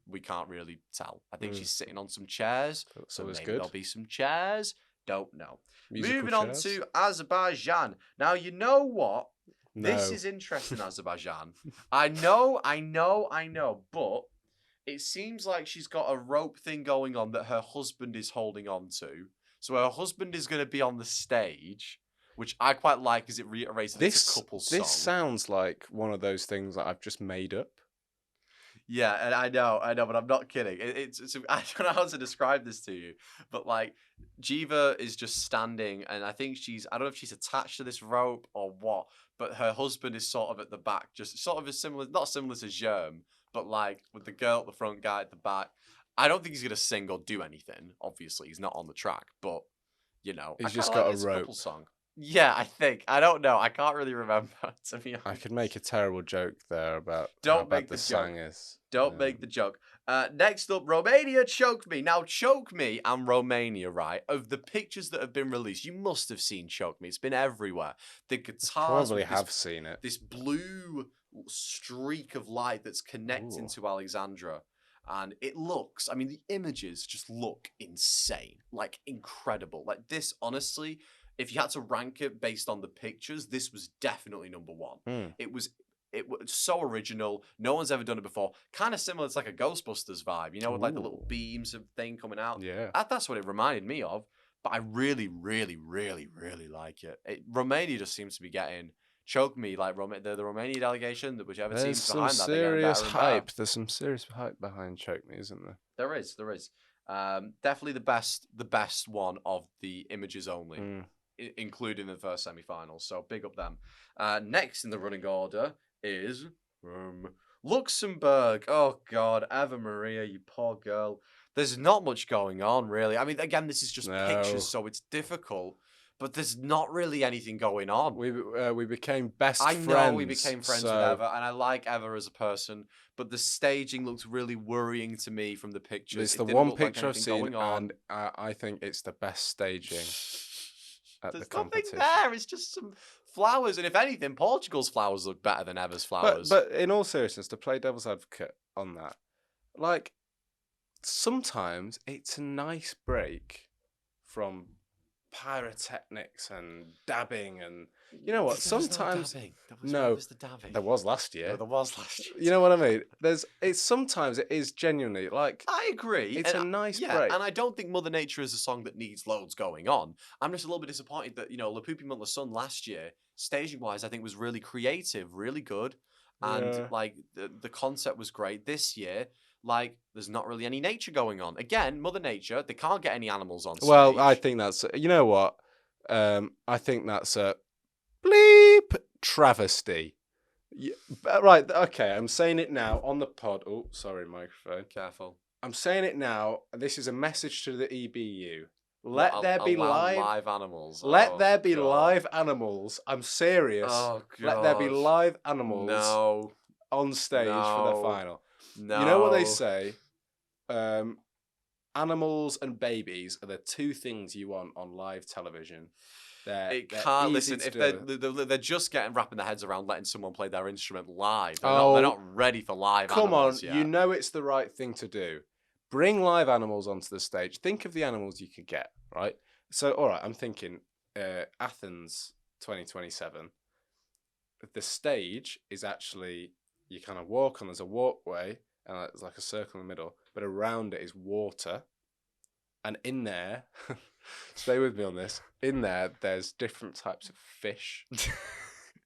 we can't really tell. I think she's sitting on some chairs, so maybe there'll be some chairs. Don't know. Moving on to Azerbaijan. Now, you know what? No. This is interesting, Azerbaijan. I know, but it seems like she's got a rope thing going on that her husband is holding on to. So her husband is going to be on the stage, which I quite like because it reiterates that it's a couple's song. This sounds like one of those things that I've just made up. Yeah, and I know, but I'm not kidding. It's I don't know how to describe this to you, but like Jiva is just standing, and I think I don't know if she's attached to this rope or what, but her husband is sort of at the back, just sort of not similar to Germ, but like with the girl at the front, guy at the back. I don't think he's gonna sing or do anything. Obviously, he's not on the track, but you know, he's just got a rope. Couple song. Yeah, I think. I don't know. I can't really remember, to be honest. I could make a terrible joke there about how bad the song is. Don't make the joke. Next up, Romania, Choke Me. Now, Choke Me and Romania, right, of the pictures that have been released, you must have seen Choke Me. It's been everywhere. The guitars. Probably have seen it. This blue streak of light that's connecting to Alexandra. And it looks, I mean, the images just look insane. Like, incredible. Like, this, honestly, if you had to rank it based on the pictures, this was definitely number 1. It was so original. No one's ever done it before. Kind of similar. It's like a Ghostbusters vibe, you know, with like the little beams of thing coming out. Yeah. That's what it reminded me of. But I really, really, really, really like it. Romania just seems to be getting Choke Me, like the Romania delegation, whichever team's behind that. There's some serious hype. There's some serious hype behind Choke Me, isn't there? There is. Definitely the best one of the images only. Including the first semi-final, so big up them. Next in the running order is Luxembourg. Oh God, Eva Maria, you poor girl. There's not much going on really. I mean, again, this is just pictures, so it's difficult. but there's not really anything going on. We became best friends. I know we became friends with Eva, and I like Eva as a person, but the staging looks really worrying to me from the pictures. It's the one picture I've seen, and I think it's the best staging at the competition. There's nothing there. It's just some flowers, and if anything, Portugal's flowers look better than Eva's flowers. But in all seriousness, to play devil's advocate on that, like, sometimes it's a nice break from pyrotechnics and dabbing, and you know what? Sometimes there was last year. No, there was last year. You know what I mean? Sometimes it is genuinely like. I agree. It's a nice break, and I don't think Mother Nature is a song that needs loads going on. I'm just a little bit disappointed that La Pupi Monte la Sun last year, staging wise, I think was really creative, really good, and like the concept was great. This year, like, there's not really any nature going on. Again, Mother Nature, they can't get any animals on stage. Well, I think that's, you know what? I think that's a bleep travesty. Right, okay, I'm saying it now on the pod. Oh, sorry, microphone. Careful. I'm saying it now. This is a message to the EBU. Let there be live animals. Let there be live animals. I'm serious. Oh, God. Let there be live animals on stage for the final. No. You know what they say? Animals and babies are the two things you want on live television. It can't listen if they're just wrapping their heads around letting someone play their instrument live. They're not ready for live. Come animals on, yet. You know it's the right thing to do. Bring live animals onto the stage. Think of the animals you could get. Right. So all right, I'm thinking Athens 2027. The stage is actually, you kind of walk on. There's a walkway and there's like a circle in the middle, but around it is water. And in there, stay with me on this. In there, there's different types of fish,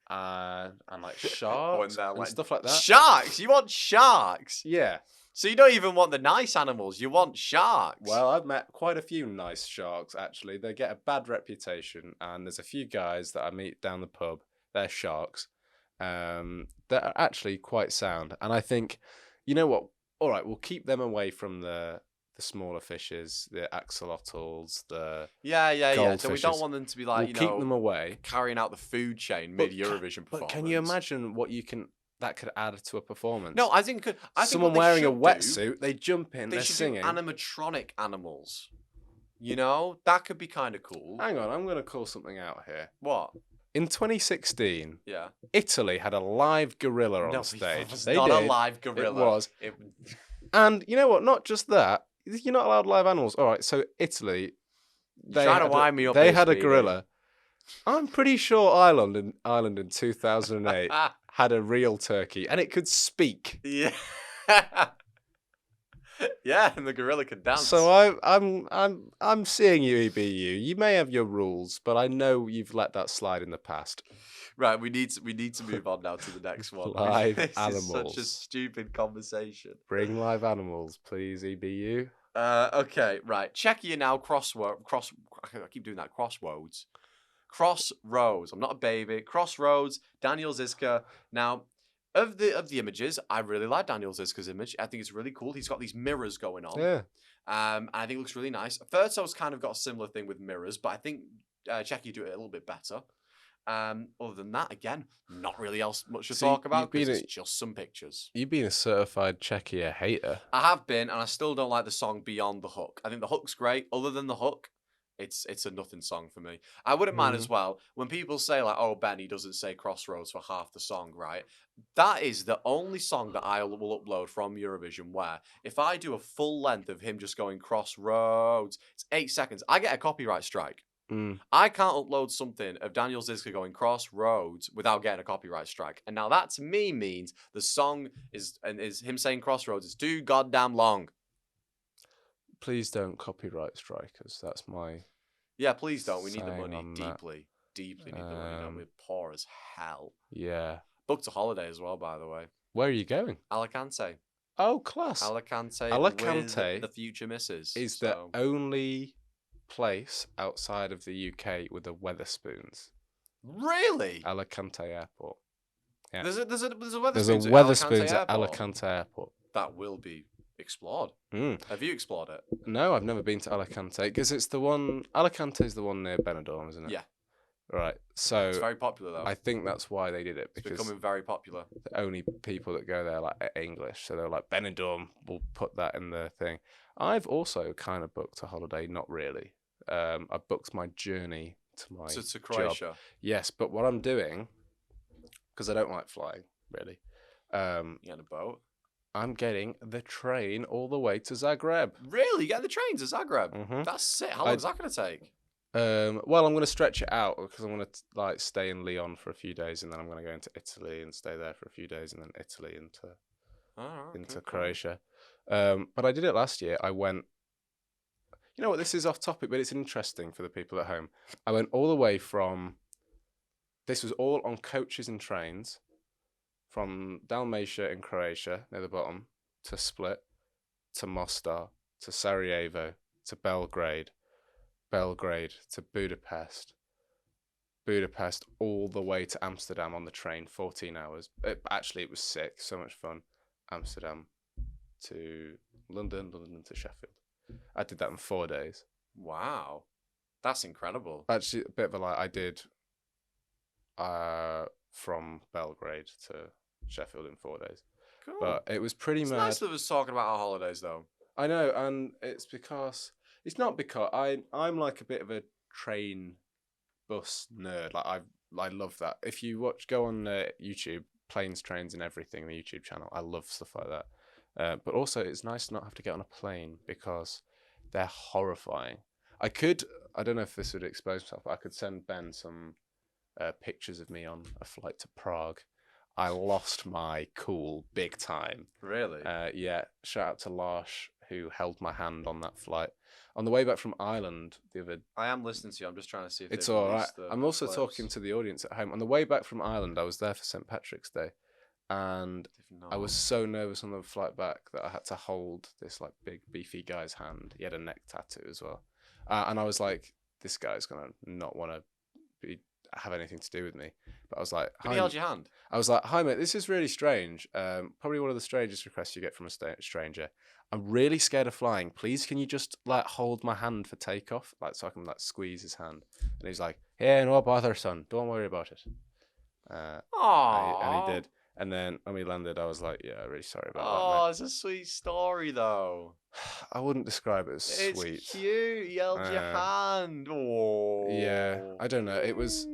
and like sharks and stuff like that. Sharks? You want sharks? Yeah. So you don't even want the nice animals. You want sharks. Well, I've met quite a few nice sharks actually. They get a bad reputation, and there's a few guys that I meet down the pub. They're sharks. That are actually quite sound, and I think, you know what? All right, we'll keep them away from the smaller fishes, the axolotls, the goldfishes. So we don't want them to be like, we'll keep them away, carrying out the food chain mid Eurovision performance. But can you imagine what that could add to a performance? No, I think someone wearing a wetsuit, they jump in, they're singing. Animatronic animals. You know, that could be kind of cool. Hang on, I'm going to call something out here. What? In 2016, Italy had a live gorilla on stage. It was not a live gorilla. It was. And you know what? Not just that. You're not allowed live animals. All right, so Italy, they had a gorilla. I'm pretty sure Ireland in 2008 had a real turkey, and it could speak. Yeah. Yeah, and the gorilla could dance. So I'm seeing you, EBU. You may have your rules, but I know you've let that slide in the past. Right, we need to move on now to the next one. Live This animals. is such a stupid conversation. Bring live animals, please, EBU. Okay, right. Czechia now I keep doing that. Crossroads. I'm not a baby. Crossroads. Daniel Zizka. Now, of the images, I really like Daniel Zizka's image. I think it's really cool. He's got these mirrors going on. Yeah. And I think it looks really nice. Ferto's kind of got a similar thing with mirrors, but I think Czechia do it a little bit better. Other than that, again, not really much to talk about because it's just some pictures. You've been a certified Czechia hater. I have been, and I still don't like the song Beyond the Hook. I think the hook's great. Other than the hook, it's a nothing song for me. I wouldn't mind as well when people say like, "Oh, Ben, he doesn't say Crossroads for half the song," right? That is the only song that I will upload from Eurovision where if I do a full length of him just going Crossroads, it's 8 seconds. I get a copyright strike. I can't upload something of Daniel Zizka going Crossroads without getting a copyright strike. And now that to me means the song is him saying Crossroads is too goddamn long. Please don't copyright strike us. That's my... Yeah, please don't. We need the money deeply. Deeply need the money. We're poor as hell. Yeah. Booked a holiday as well, by the way. Where are you going? Alicante. Oh, class. Alicante with the future missus. Is the only place outside of the UK with the Weatherspoons. Really? Alicante Airport. Yeah. There's a Weatherspoons. There's a Weatherspoons at Alicante Airport. That will be explored. Have you explored it? No, I've never been to Alicante because it's the one. Alicante is the one near Benidorm, isn't it? Yeah. Right. So it's very popular though. I think that's why they did it, because it's becoming very popular. The only people that go there are English, so they're like Benidorm. We'll put that in the thing. I've also kind of booked a holiday. Not really. I've booked my journey to my to Croatia. Job. Yes, but what I'm doing, because I don't like flying really. You get a boat. I'm getting the train all the way to Zagreb. Really? You get the train to Zagreb? Mm-hmm. That's sick. How long is that going to take? Well, I'm going to stretch it out because I'm going to like stay in Lyon for a few days, and then I'm going to go into Italy and stay there for a few days, and then Italy into Croatia. But I did it last year. I went. You know what? This is off topic, but it's interesting for the people at home. I went all the way from. This was all on coaches and trains, from Dalmatia in Croatia near the bottom to Split, to Mostar, to Sarajevo, to Belgrade to Budapest, all the way to Amsterdam on the train, 14 hours. It was sick, so much fun. Amsterdam to London to Sheffield. I did that in 4 days. Wow. That's incredible. Actually, a bit of a lie. I did from Belgrade to Sheffield in 4 days. Cool. But it was pretty mad. It's nice that us talking about our holidays, though. I know, and it's because... It's not because I'm like a bit of a train bus nerd. Like I love that. If you go on YouTube, Planes, Trains and Everything, the YouTube channel, I love stuff like that. But also it's nice to not have to get on a plane because they're horrifying. I don't know if this would expose myself, but I could send Ben some pictures of me on a flight to Prague. I lost my cool big time. Really? Yeah. Shout out to Lars, who held my hand on that flight. On the way back from Ireland, I am listening to you. I'm just trying to see if it's all right. I'm also talking to the audience at home. On the way back from Ireland, I was there for St. Patrick's Day, and I was so nervous on the flight back that I had to hold this like big beefy guy's hand. He had a neck tattoo as well, and I was like, "This guy's gonna not want to have anything to do with me." But I was like, "He held your hand." I was like, "Hi mate, this is really strange. Probably one of the strangest requests you get from a stranger. I'm really scared of flying. Please, can you just like hold my hand for takeoff, like so I can like squeeze his hand?" And he's like, "Yeah, no bother, son. Don't worry about it." And he did. And then when we landed, I was like, "Yeah, really sorry about that." Oh, it's a sweet story, though. I wouldn't describe it as sweet. It's cute. He held your hand. Oh. Yeah, I don't know. It was.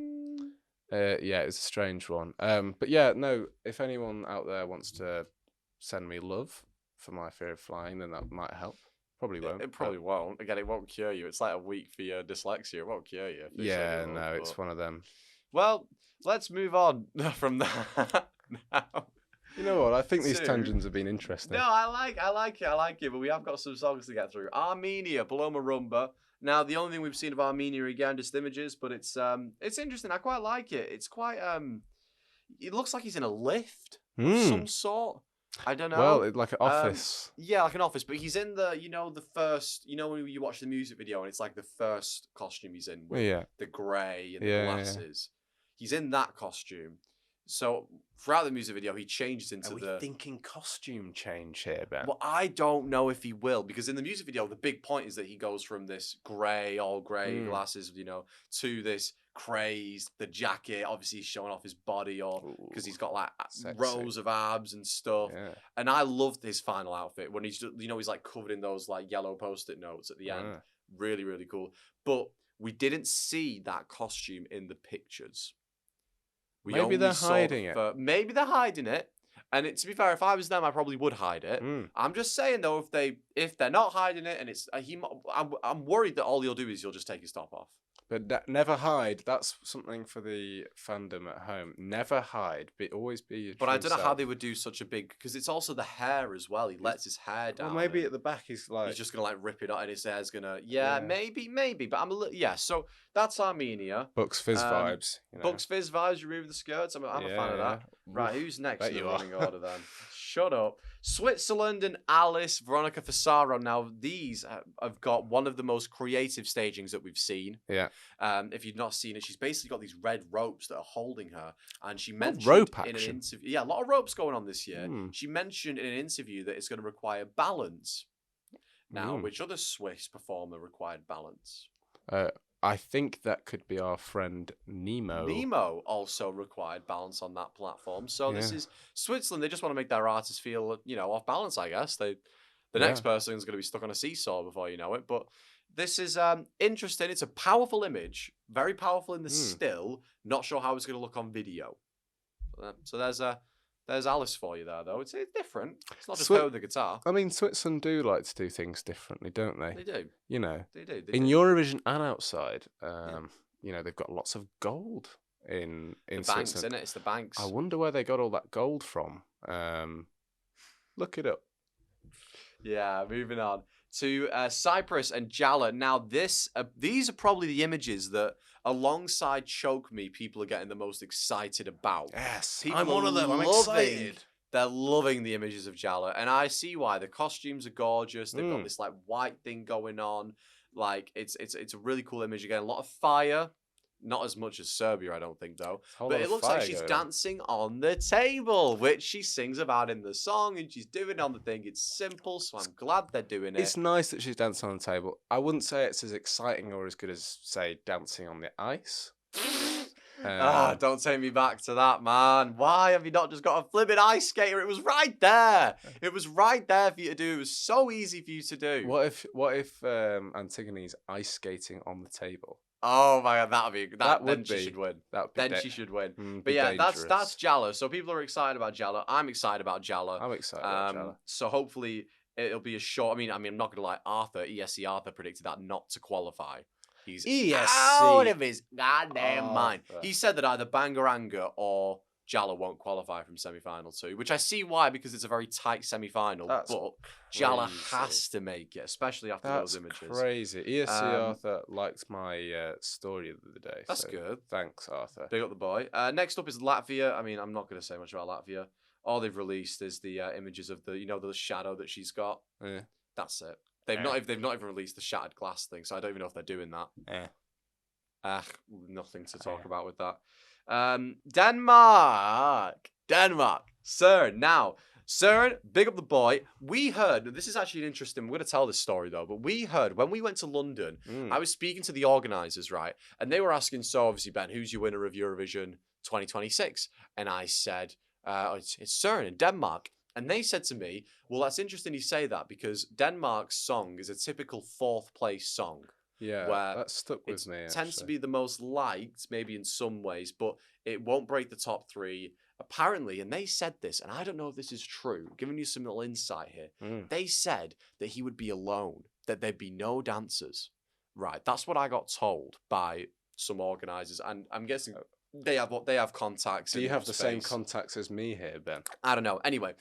Yeah, it's a strange one. But yeah, no. If anyone out there wants to send me love for my fear of flying, then that might help. Probably won't. It probably won't. Again, it won't cure you. It's like a week for your dyslexia. It won't cure you. Yeah, no, it's one of them. Well, let's move on from that now. You know what? I think these tangents have been interesting. No, I like it. But we have got some songs to get through. Armenia, Paloma Rumba. Now, the only thing we've seen of Armenia again, just images, but it's interesting. I quite like it. It's quite it looks like he's in a lift of some sort. I don't know. Well, like an office. Yeah, like an office. But he's in the first, when you watch the music video and it's like the first costume he's in with the grey and the glasses. Yeah. He's in that costume. So throughout the music video, he changes into Are we thinking costume change here, Ben? Well, I don't know if he will, because in the music video, the big point is that he goes from this all grey glasses, to this crazed, the jacket, obviously he's showing off his body, or because he's got like rows of abs and stuff. Yeah. And I loved his final outfit when he's just, he's like covered in those like yellow Post-it notes at the end. Really, really cool. But we didn't see that costume in the pictures. Maybe they're hiding it. Maybe they're hiding it. And to be fair, if I was them, I probably would hide it. I'm just saying though, if they're not hiding it, and it's I'm worried that all he'll do is he'll just take his top off. But never hide. That's something for the fandom at home. Never hide. Always be your But I don't know self. how they would do such a big, because it's also the hair as well. He lets his hair down. Well, maybe at the back he's just gonna like rip it out, and his hair's gonna maybe. But I'm a little So that's Armenia. Bucks Fizz vibes. Bucks Fizz vibes. Remove the skirts. I'm a fan of that. Right, who's next in the running order then? Shut up. Switzerland and Alice Veronica Fasaro. Now, these have got one of the most creative stagings that we've seen. Yeah. If you've not seen it, she's basically got these red ropes that are holding her. And she mentioned rope in an action. interview... Yeah, a lot of ropes going on this year. She mentioned in an interview that it's going to require balance. Now, which other Swiss performer required balance? I think that could be our friend Nemo. Nemo also required balance on that platform. So this is Switzerland. They just want to make their artists feel, off balance, I guess. The next person is going to be stuck on a seesaw before you know it. But this is interesting. It's a powerful image. Very powerful in the still. Not sure how it's going to look on video. So there's Alice for you there, though. It's different. It's not just her with the guitar. I mean, Switzerland do like to do things differently, don't they? They do. They do. In Eurovision and outside, they've got lots of gold in the Switzerland. Banks, isn't it? It's the banks. I wonder where they got all that gold from. Look it up. Yeah, moving on to Cyprus and Jala. Now, these are probably the images that, alongside Choke Me, people are getting the most excited about. Yes, people I'm one of them. I'm excited. They're loving the images of Jala, and I see why. The costumes are gorgeous. They've got this white thing going on. It's a really cool image. Again, a lot of fire. Not as much as Serbia, I don't think, though. But it looks like she's dancing on the table, which she sings about in the song, and she's doing it on the thing. It's simple, so I'm glad they're doing it. It's nice that she's dancing on the table. I wouldn't say it's as exciting or as good as, say, dancing on the ice. Don't take me back to that, man. Why have you not just got a flipping ice skater? It was right there. It was right there for you to do. It was so easy for you to do. What if Antigone's ice skating on the table? Oh my god, she should win. She should win. But yeah, dangerous. that's Jala. So people are excited about Jala. I'm excited about Jala. I'm excited about Jala. So hopefully it'll be a short. I mean, I'm not gonna lie. ESC Arthur predicted that not to qualify. He's out of his goddamn mind. He said that either Bangaranga or Jala won't qualify from semi-final 2, which I see why, because it's a very tight semi-final. But Jala has to make it, especially after those images. That's crazy. ESC Arthur liked my story the other day. That's good. Thanks, Arthur. Big up the boy. Next up is Latvia. I mean, I'm not going to say much about Latvia. All they've released is the images of the shadow that she's got. Yeah. That's it. They've not even released the shattered glass thing, so I don't even know if they're doing that. Nothing to talk about with that. Denmark. Søren. Now, Søren, big up the boy. We heard, this is actually interesting, we're going to tell this story though, but we heard when we went to London, I was speaking to the organisers, right? And they were asking, so obviously, Ben, who's your winner of Eurovision 2026? And I said, it's Søren in Denmark. And they said to me, well, that's interesting you say that, because Denmark's song is a typical 4th place song. Yeah, where that stuck with me. It tends to be the most liked, maybe in some ways, but it won't break the top 3. Apparently, and they said this, and I don't know if this is true, giving you some little insight here. They said that he would be alone, that there'd be no dancers. Right, that's what I got told by some organisers, and I'm guessing they have contacts. Do you have the same contacts as me here, Ben? I don't know. Anyway,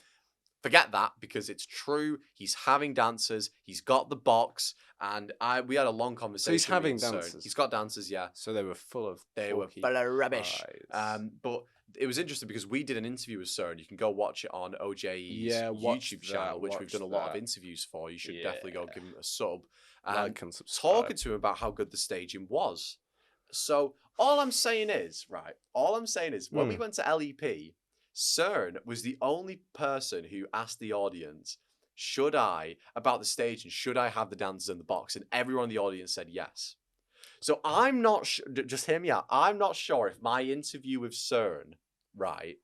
forget that, because it's true. He's having dancers. He's got the box, and we had a long conversation. So he's having dancers. He's got dancers, yeah. So they were full of rubbish. But it was interesting because we did an interview with Søren. You can go watch it on OJE's YouTube channel, which we've done a lot of interviews for. You should definitely go give him a sub. Like and subscribe. Talking to him about how good the staging was. So all I'm saying is, when we went to LEP, Søren was the only person who asked the audience, about the stage, and should I have the dancers in the box? And everyone in the audience said yes. So I'm not just hear me out. I'm not sure if my interview with Søren, right,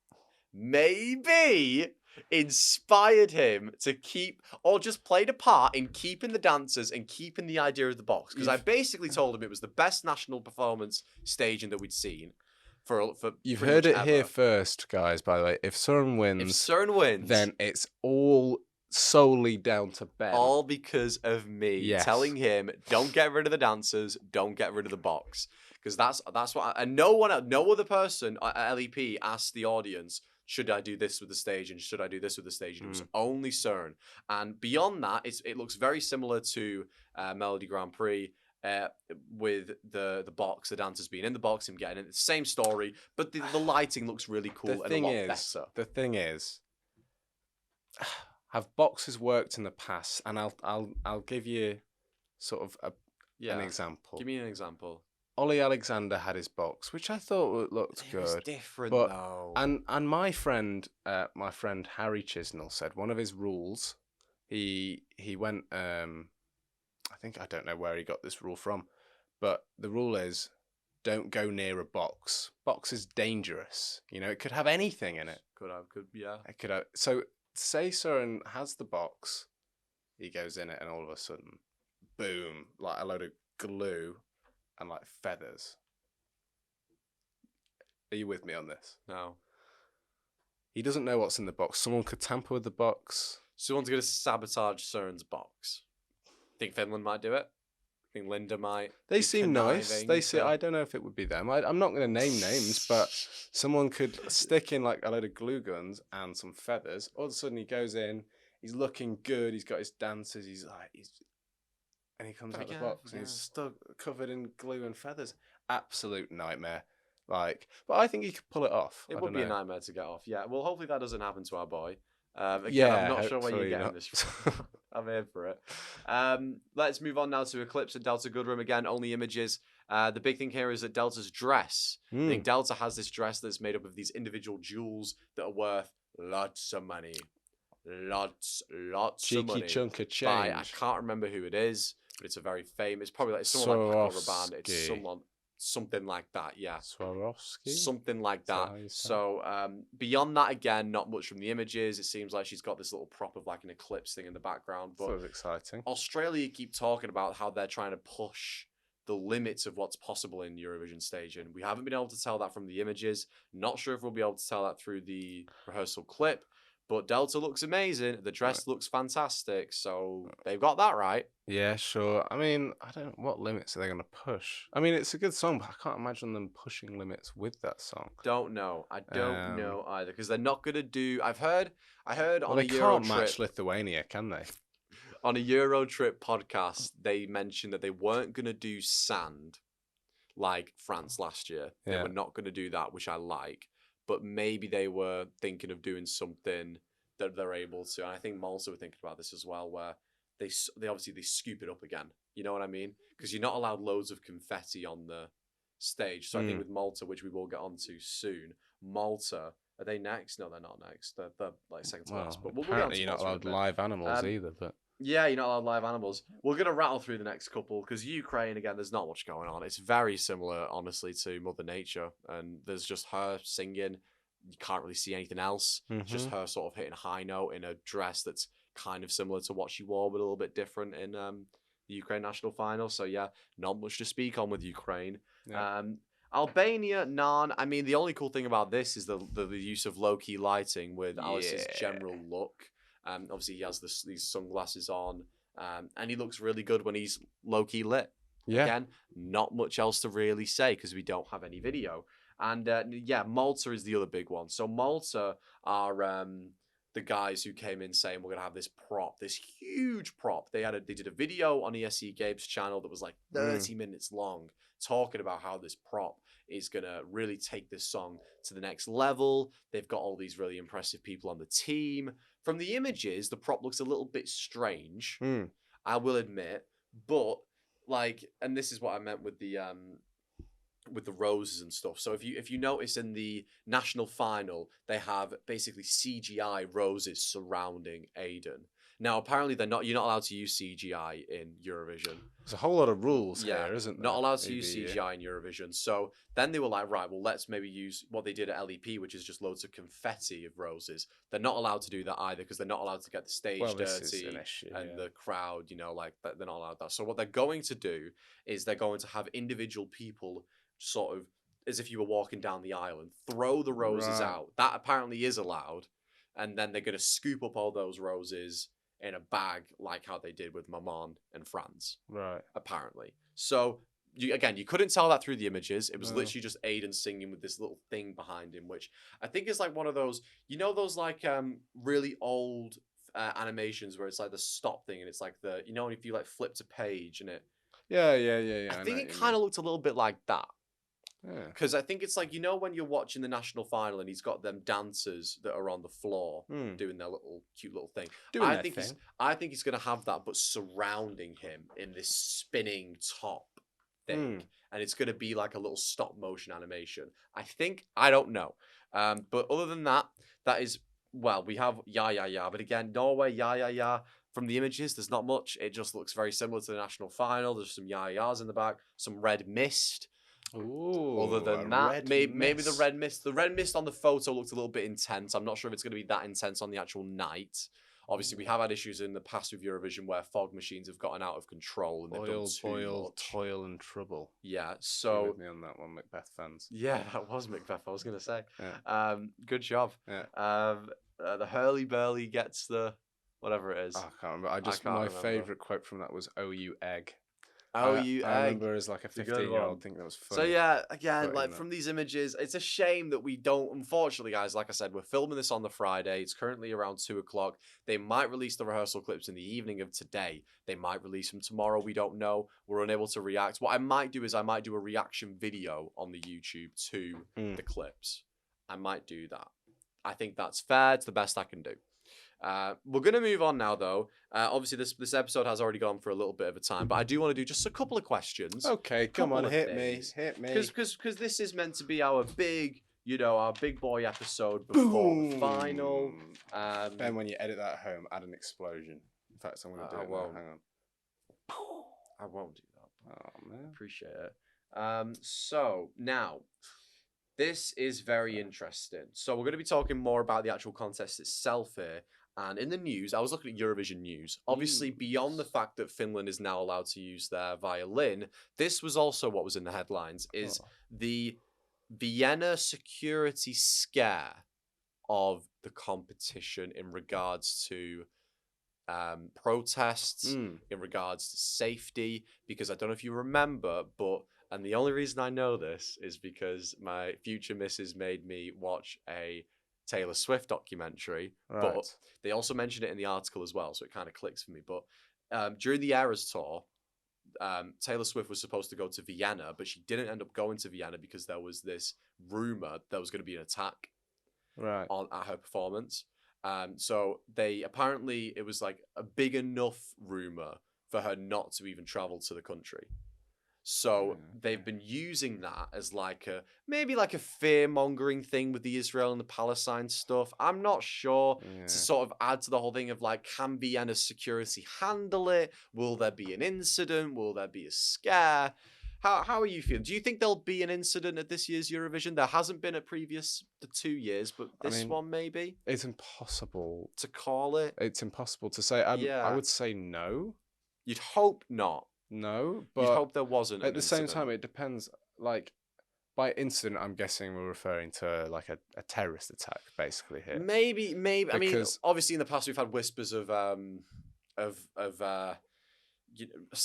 maybe inspired him to keep, or just played a part in keeping the dancers and keeping the idea of the box. Because I basically told him it was the best national performance staging that we'd seen. You've heard it here first, guys, by the way. If Søren wins, then it's all solely down to Ben. All because of me telling him, don't get rid of the dancers, don't get rid of the box. Because that's what and no other person at LEP asked the audience, should I do this with the stage and should I do this with the stage? And it was only Søren. And beyond that, it looks very similar to Melody Grand Prix. With the box, the dancers being in the box, him getting in. It's the same story, but the lighting looks really cool and a lot better. The thing is, have boxes worked in the past? And I'll give you sort of an example. Give me an example. Ollie Alexander had his box, which I thought looked good. It was different though. And my friend Harry Chisnell said one of his rules. He went. I don't know where he got this rule from, but the rule is don't go near a box. Box is dangerous. You know, it could have anything in it. It could have. So say Søren has the box, he goes in it, and all of a sudden, boom, like a load of glue and like feathers. Are you with me on this? No. He doesn't know what's in the box. Someone could tamper with the box. Someone's going to sabotage Søren's box. Think Finland might do it? Think Linda might? They seem nice. I don't know if it would be them. I'm not going to name names, but someone could stick in like a load of glue guns and some feathers. All of a sudden he goes in, he's looking good, he's got his dancers, and he comes out the box and he's stuck, covered in glue and feathers. Absolute nightmare. But I think he could pull it off. It would be a nightmare to get off. Yeah. Well, hopefully that doesn't happen to our boy. I'm not sure where you're getting this from. I'm here for it. Let's move on now to Eclipse and Delta Goodrem again. Only images. The big thing here is that Delta's dress. I think Delta has this dress that's made up of these individual jewels that are worth lots of money. Lots cheeky of money. Cheeky chunk of change. I can't remember who it is, but it's a very famous. Probably like someone like Paco Rabanne. It's something like that, yeah. Swarovski? Something like that. So beyond that, again, not much from the images. It seems like she's got this little prop of like an eclipse thing in the background. But that was exciting. Australia keep talking about how they're trying to push the limits of what's possible in Eurovision staging. We haven't been able to tell that from the images. Not sure if we'll be able to tell that through the rehearsal clip. But Delta looks amazing. The dress looks fantastic. So they've got that right. Yeah, sure. I mean, I don't know what limits are they going to push. I mean, it's a good song, but I can't imagine them pushing limits with that song. Don't know. I don't know either, because they're not going to do. I heard on a Euro trip. They can't match Lithuania, can they? On a Euro trip podcast, they mentioned that they weren't going to do sand like France last year. They were not going to do that, which I like. But maybe they were thinking of doing something that they're able to. And I think Malta were thinking about this as well, where they obviously scoop it up again. You know what I mean? Because you're not allowed loads of confetti on the stage. So I think with Malta, which we will get onto soon, Malta, are they next? No, they're not next. They're like second to last. But apparently you're not allowed live animals either. But yeah, you're not allowed live animals. We're going to rattle through the next couple because Ukraine, again, there's not much going on. It's very similar, honestly, to Mother Nature. And there's just her singing. You can't really see anything else. Just her sort of hitting a high note in a dress that's kind of similar to what she wore, but a little bit different in the Ukraine national final. So, yeah, not much to speak on with Ukraine. Yeah. Albania, none. I mean, the only cool thing about this is the use of low-key lighting with Alice's general look. Obviously, he has these sunglasses on, and he looks really good when he's low-key lit. Yeah. Again, not much else to really say because we don't have any video. And, Malta is the other big one. So Malta are the guys who came in saying, we're going to have this prop, this huge prop. They did a video on ESE Gabe's channel that was like 30 minutes long, talking about how this prop is going to really take this song to the next level. They've got all these really impressive people on the team. From the images, the prop looks a little bit strange, I will admit. But, and this is what I meant with the roses and stuff. So if you notice in the national final, they have basically CGI roses surrounding Aiden. Now, apparently you're not allowed to use CGI in Eurovision. There's a whole lot of rules here, isn't there? Not allowed to use CGI in Eurovision. So then they were like, right, well, let's maybe use what they did at LEP, which is just loads of confetti of roses. They're not allowed to do that either because they're not allowed to get the stage dirty and the crowd, they're not allowed that. So what they're going to do is they're going to have individual people sort of, as if you were walking down the aisle, and throw the roses out. That apparently is allowed. And then they're going to scoop up all those roses in a bag, like how they did with Maman in France. Right. Apparently. So, you couldn't tell that through the images. It was literally just Aiden singing with this little thing behind him, which I think is like one of those, those really old animations where it's like the stop thing and it's like if you like flipped a page and it. Yeah. I think it kind of looked a little bit like that. Yeah. Because I think it's like, when you're watching the national final and he's got them dancers that are on the floor doing their cute little thing. I think he's going to have that, but surrounding him in this spinning top thing. And it's going to be like a little stop motion animation. I don't know. But other than that, that is, well, we have Ya Ya Ya. But again, Norway, Ya Ya Ya. From the images, there's not much. It just looks very similar to the national final. There's some Ya Ya Ya's in the back, some red mist. Ooh, other than that, maybe the red mist. The red mist on the photo looked a little bit intense. I'm not sure if it's going to be that intense on the actual night. Obviously, we have had issues in the past with Eurovision where fog machines have gotten out of control and they've done too much. Toil, and trouble. Yeah, so... You're with me on that one, Macbeth fans. Yeah, that was Macbeth, I was going to say. Yeah. Good job. Yeah. The hurly-burly gets the... whatever it is. I can't remember. My favourite quote from that was, "Oh, you egg." You egg. I remember as like a 15-year-old thinking that was funny. So yeah, again, like from these images, it's a shame that we don't, unfortunately, guys, like I said, we're filming this on the Friday. It's currently around 2:00. They might release the rehearsal clips in the evening of today. They might release them tomorrow. We don't know. We're unable to react. What I might do is I might do a reaction video on the YouTube to the clips. I might do that. I think that's fair. It's the best I can do. We're going to move on now, though. Obviously, this episode has already gone for a little bit of a time, but I do want to do just a couple of questions. Okay, come on, hit me. Because this is meant to be our big, our big boy episode before the final. Ben, when you edit that at home, add an explosion. In fact, I'm going to do it now. Hang on. I won't do that. Oh, man. Appreciate it. So, now... this is very interesting. So we're going to be talking more about the actual contest itself here. And in the news, I was looking at Eurovision news. Obviously, beyond the fact that Finland is now allowed to use their violin, this was also what was in the headlines, is the Vienna Security scare of the competition in regards to protests, in regards to safety. Because I don't know if you remember, but... and the only reason I know this is because my future missus made me watch a Taylor Swift documentary. Right. But they also mentioned it in the article as well, so it kind of clicks for me. But during the Eras tour, Taylor Swift was supposed to go to Vienna, but she didn't end up going to Vienna because there was this rumor there was going to be an attack at her performance. So it was like a big enough rumor for her not to even travel to the country. So they've been using that as maybe like a fear-mongering thing with the Israel and the Palestine stuff. I'm not sure, to sort of add to the whole thing of can Vienna's security handle it? Will there be an incident? Will there be a scare? How are you feeling? Do you think there'll be an incident at this year's Eurovision? There hasn't been at the 2 years, but this one maybe? It's impossible to call it. It's impossible to say. I would say no. You'd hope not. No, but you'd hope there wasn't. At the same time, it depends. By incident, I'm guessing we're referring to a terrorist attack, basically here. Maybe. Because... I mean, obviously, in the past we've had whispers of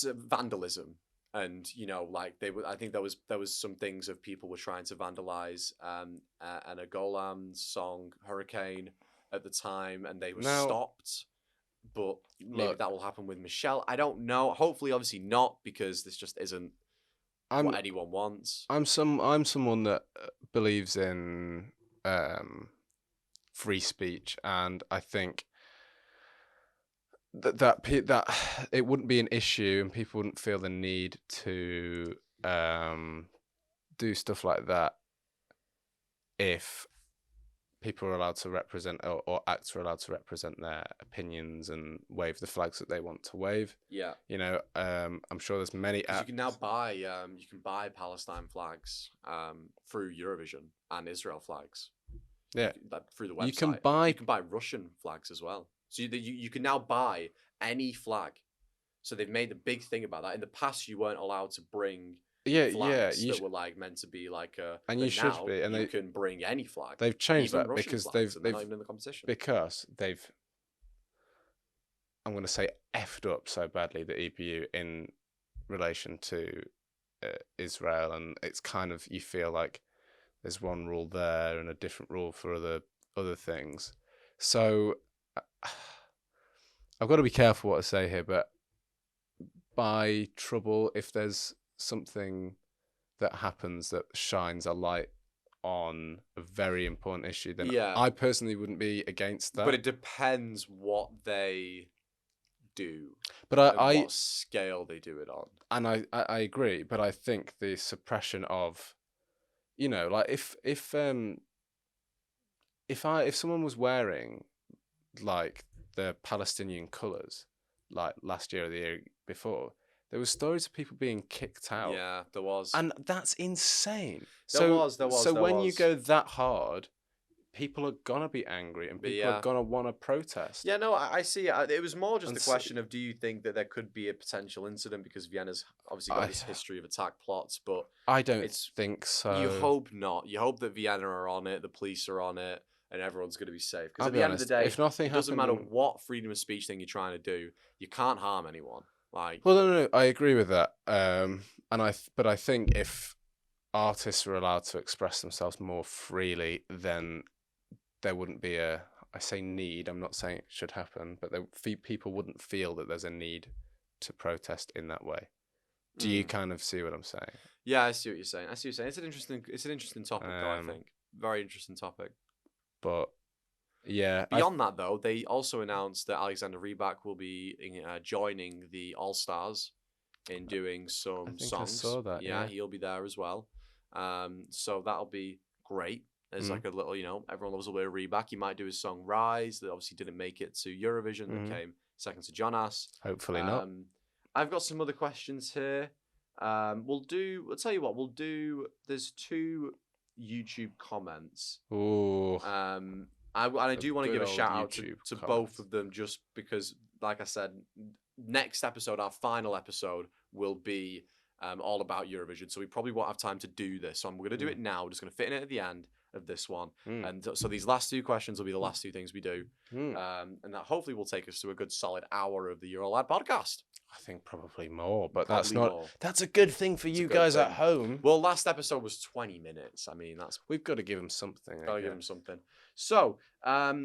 vandalism, and I think there was some things of people were trying to vandalize and a Golan song, Hurricane, at the time, and they were stopped. But maybe that will happen with Michelle. I don't know. Hopefully, obviously not, because this just isn't what anyone wants. I'm someone that believes in free speech, and I think that it wouldn't be an issue, and people wouldn't feel the need to do stuff like that if people are allowed to represent, or acts are allowed to represent their opinions and wave the flags that they want to wave. Yeah. I'm sure there's many acts. You can now buy Palestine flags through Eurovision, and Israel flags. Yeah. Through the website. You can buy Russian flags as well. So you can now buy any flag. So they've made a big thing about that. In the past, you weren't allowed to bring flags that were meant to be and you should be, and you can bring any flag. They've changed that because they've not even in the competition. Because they've, I'm going to say, effed up so badly the EPU in relation to Israel, and it's kind of, you feel like there's one rule there and a different rule for other things. So I've got to be careful what I say here, but by trouble, if there's something that happens that shines a light on a very important issue, then Yeah. I personally wouldn't be against that. But it depends what they do, But and what scale they do it on. And I agree, but I think the suppression of, you know, like if someone was wearing like the Palestinian colours like last year or the year before, there was stories of people being kicked out. Yeah, there was. And that's insane. There was. So when you go that hard, people are gonna be angry and people are gonna want to protest. Yeah, no, I see it. It was more just a question of, do you think that there could be a potential incident, because Vienna's obviously got this history of attack plots, but I don't think so. You hope not. You hope that Vienna are on it, the police are on it, and everyone's going to be safe. Because I'll at be the honest, end of the day, if nothing it doesn't matter happened- what freedom of speech thing you're trying to do, you can't harm anyone. Like, Well, no, I agree with that. But I think if artists were allowed to express themselves more freely, then there wouldn't be I say need, I'm not saying it should happen, but people wouldn't feel that there's a need to protest in that way. Do you kind of see what I'm saying? Yeah, I see what you're saying. It's an interesting topic, though, I think. Very interesting topic. But yeah. Beyond that, though, they also announced that Alexander Rybak will be joining the All Stars in doing some songs. I saw that. Yeah, he'll be there as well. So that'll be great. There's like a little, everyone loves a bit of Rybak. He might do his song Rise, that obviously didn't make it to Eurovision, that came second to Jonas. Hopefully not. I've got some other questions here. I'll tell you what, there's 2 YouTube comments. Ooh. I do want to give a shout out to both of them, just because, like I said, next episode, our final episode, will be all about Eurovision. So we probably won't have time to do this. So I'm going to do it now. We're just going to fit in it at the end of this one. And so these last 2 questions will be the last 2 things we do. And that hopefully will take us to a good solid hour of the EuroLad podcast. I think probably more, but Probably that's a good thing for you guys at home. Well, last episode was 20 minutes. I mean, we've got to give them something. So,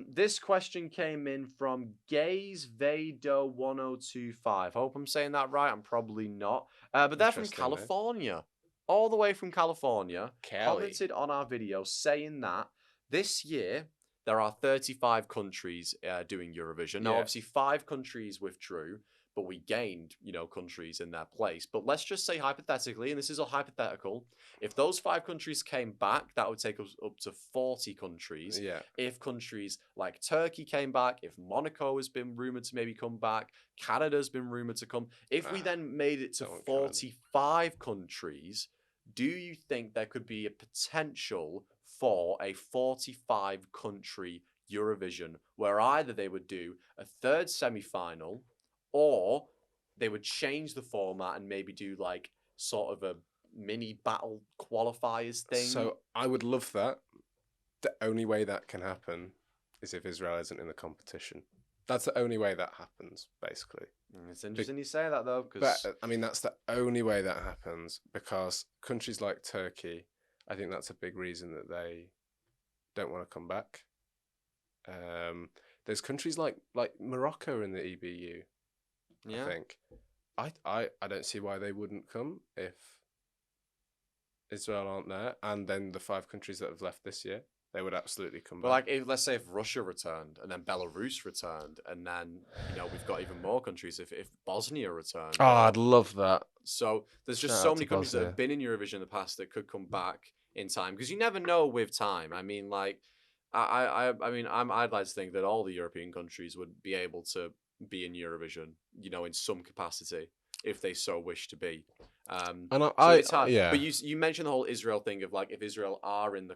this question came in from Gaze Vado 1025. Hope I'm saying that right. I'm probably not. But they're from California. All the way from California. Commented on our video saying that this year there are 35 countries doing Eurovision. Now, obviously, 5 countries withdrew, but we gained, countries in their place. But let's just say hypothetically, and this is a hypothetical, if those 5 countries came back, that would take us up to 40 countries. Yeah. If countries like Turkey came back, if Monaco has been rumoured to maybe come back, Canada's been rumoured to come. If we then made it to 45 countries, do you think there could be a potential for a 45 country Eurovision, where either they would do a 3rd semi-final, or they would change the format and maybe do like sort of a mini battle qualifiers thing? So I would love that. The only way that can happen is if Israel isn't in the competition. That's the only way that happens, basically. It's interesting you say that, though. But, I mean, that's the only way that happens, because countries like Turkey, I think that's a big reason that they don't want to come back. There's countries like Morocco in the EBU. Yeah. I think. I don't see why they wouldn't come if Israel aren't there, and then the 5 countries that have left this year, they would absolutely come back. But let's say if Russia returned, and then Belarus returned, and then we've got even more countries. If Bosnia returned, oh, I'd love that. So there's just so many countries that have been in Eurovision in the past that could come back in time, because you never know with time. I mean, I'd like to think that all the European countries would be able to be in Eurovision, in some capacity, if they so wish to be. But you mentioned the whole Israel thing of if Israel are in the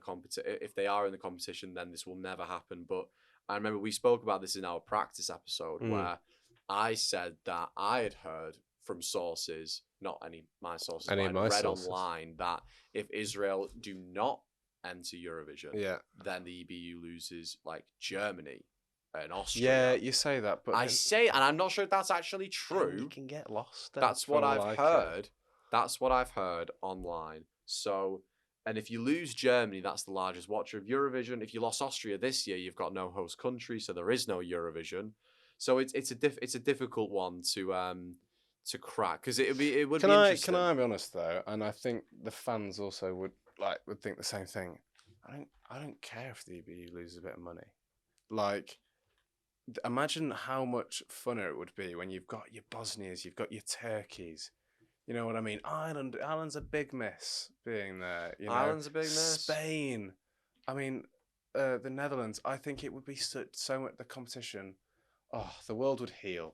if they are in the competition, then this will never happen. But I remember we spoke about this in our practice episode, where I said that I had heard from sources, not any of my sources, but I read online that if Israel do not enter Eurovision, then the EBU loses Germany and Austria. Yeah, you say that, but and I'm not sure if that's actually true. You can get lost. That's what I've heard. That's what I've heard online. So, and if you lose Germany, that's the largest watcher of Eurovision. If you lost Austria this year, you've got no host country, so there is no Eurovision. So it's a difficult one to crack? Because it would be Can interesting. I be honest though? And I think the fans also would think the same thing. I don't care if the EBU loses a bit of money. Like, imagine how much funner it would be when you've got your Bosnias, you've got your Turkeys. You know what I mean? Ireland's a big miss being there. You know, Ireland's a big miss. Spain. I mean, the Netherlands. I think it would be so much the competition. Oh, the world would heal,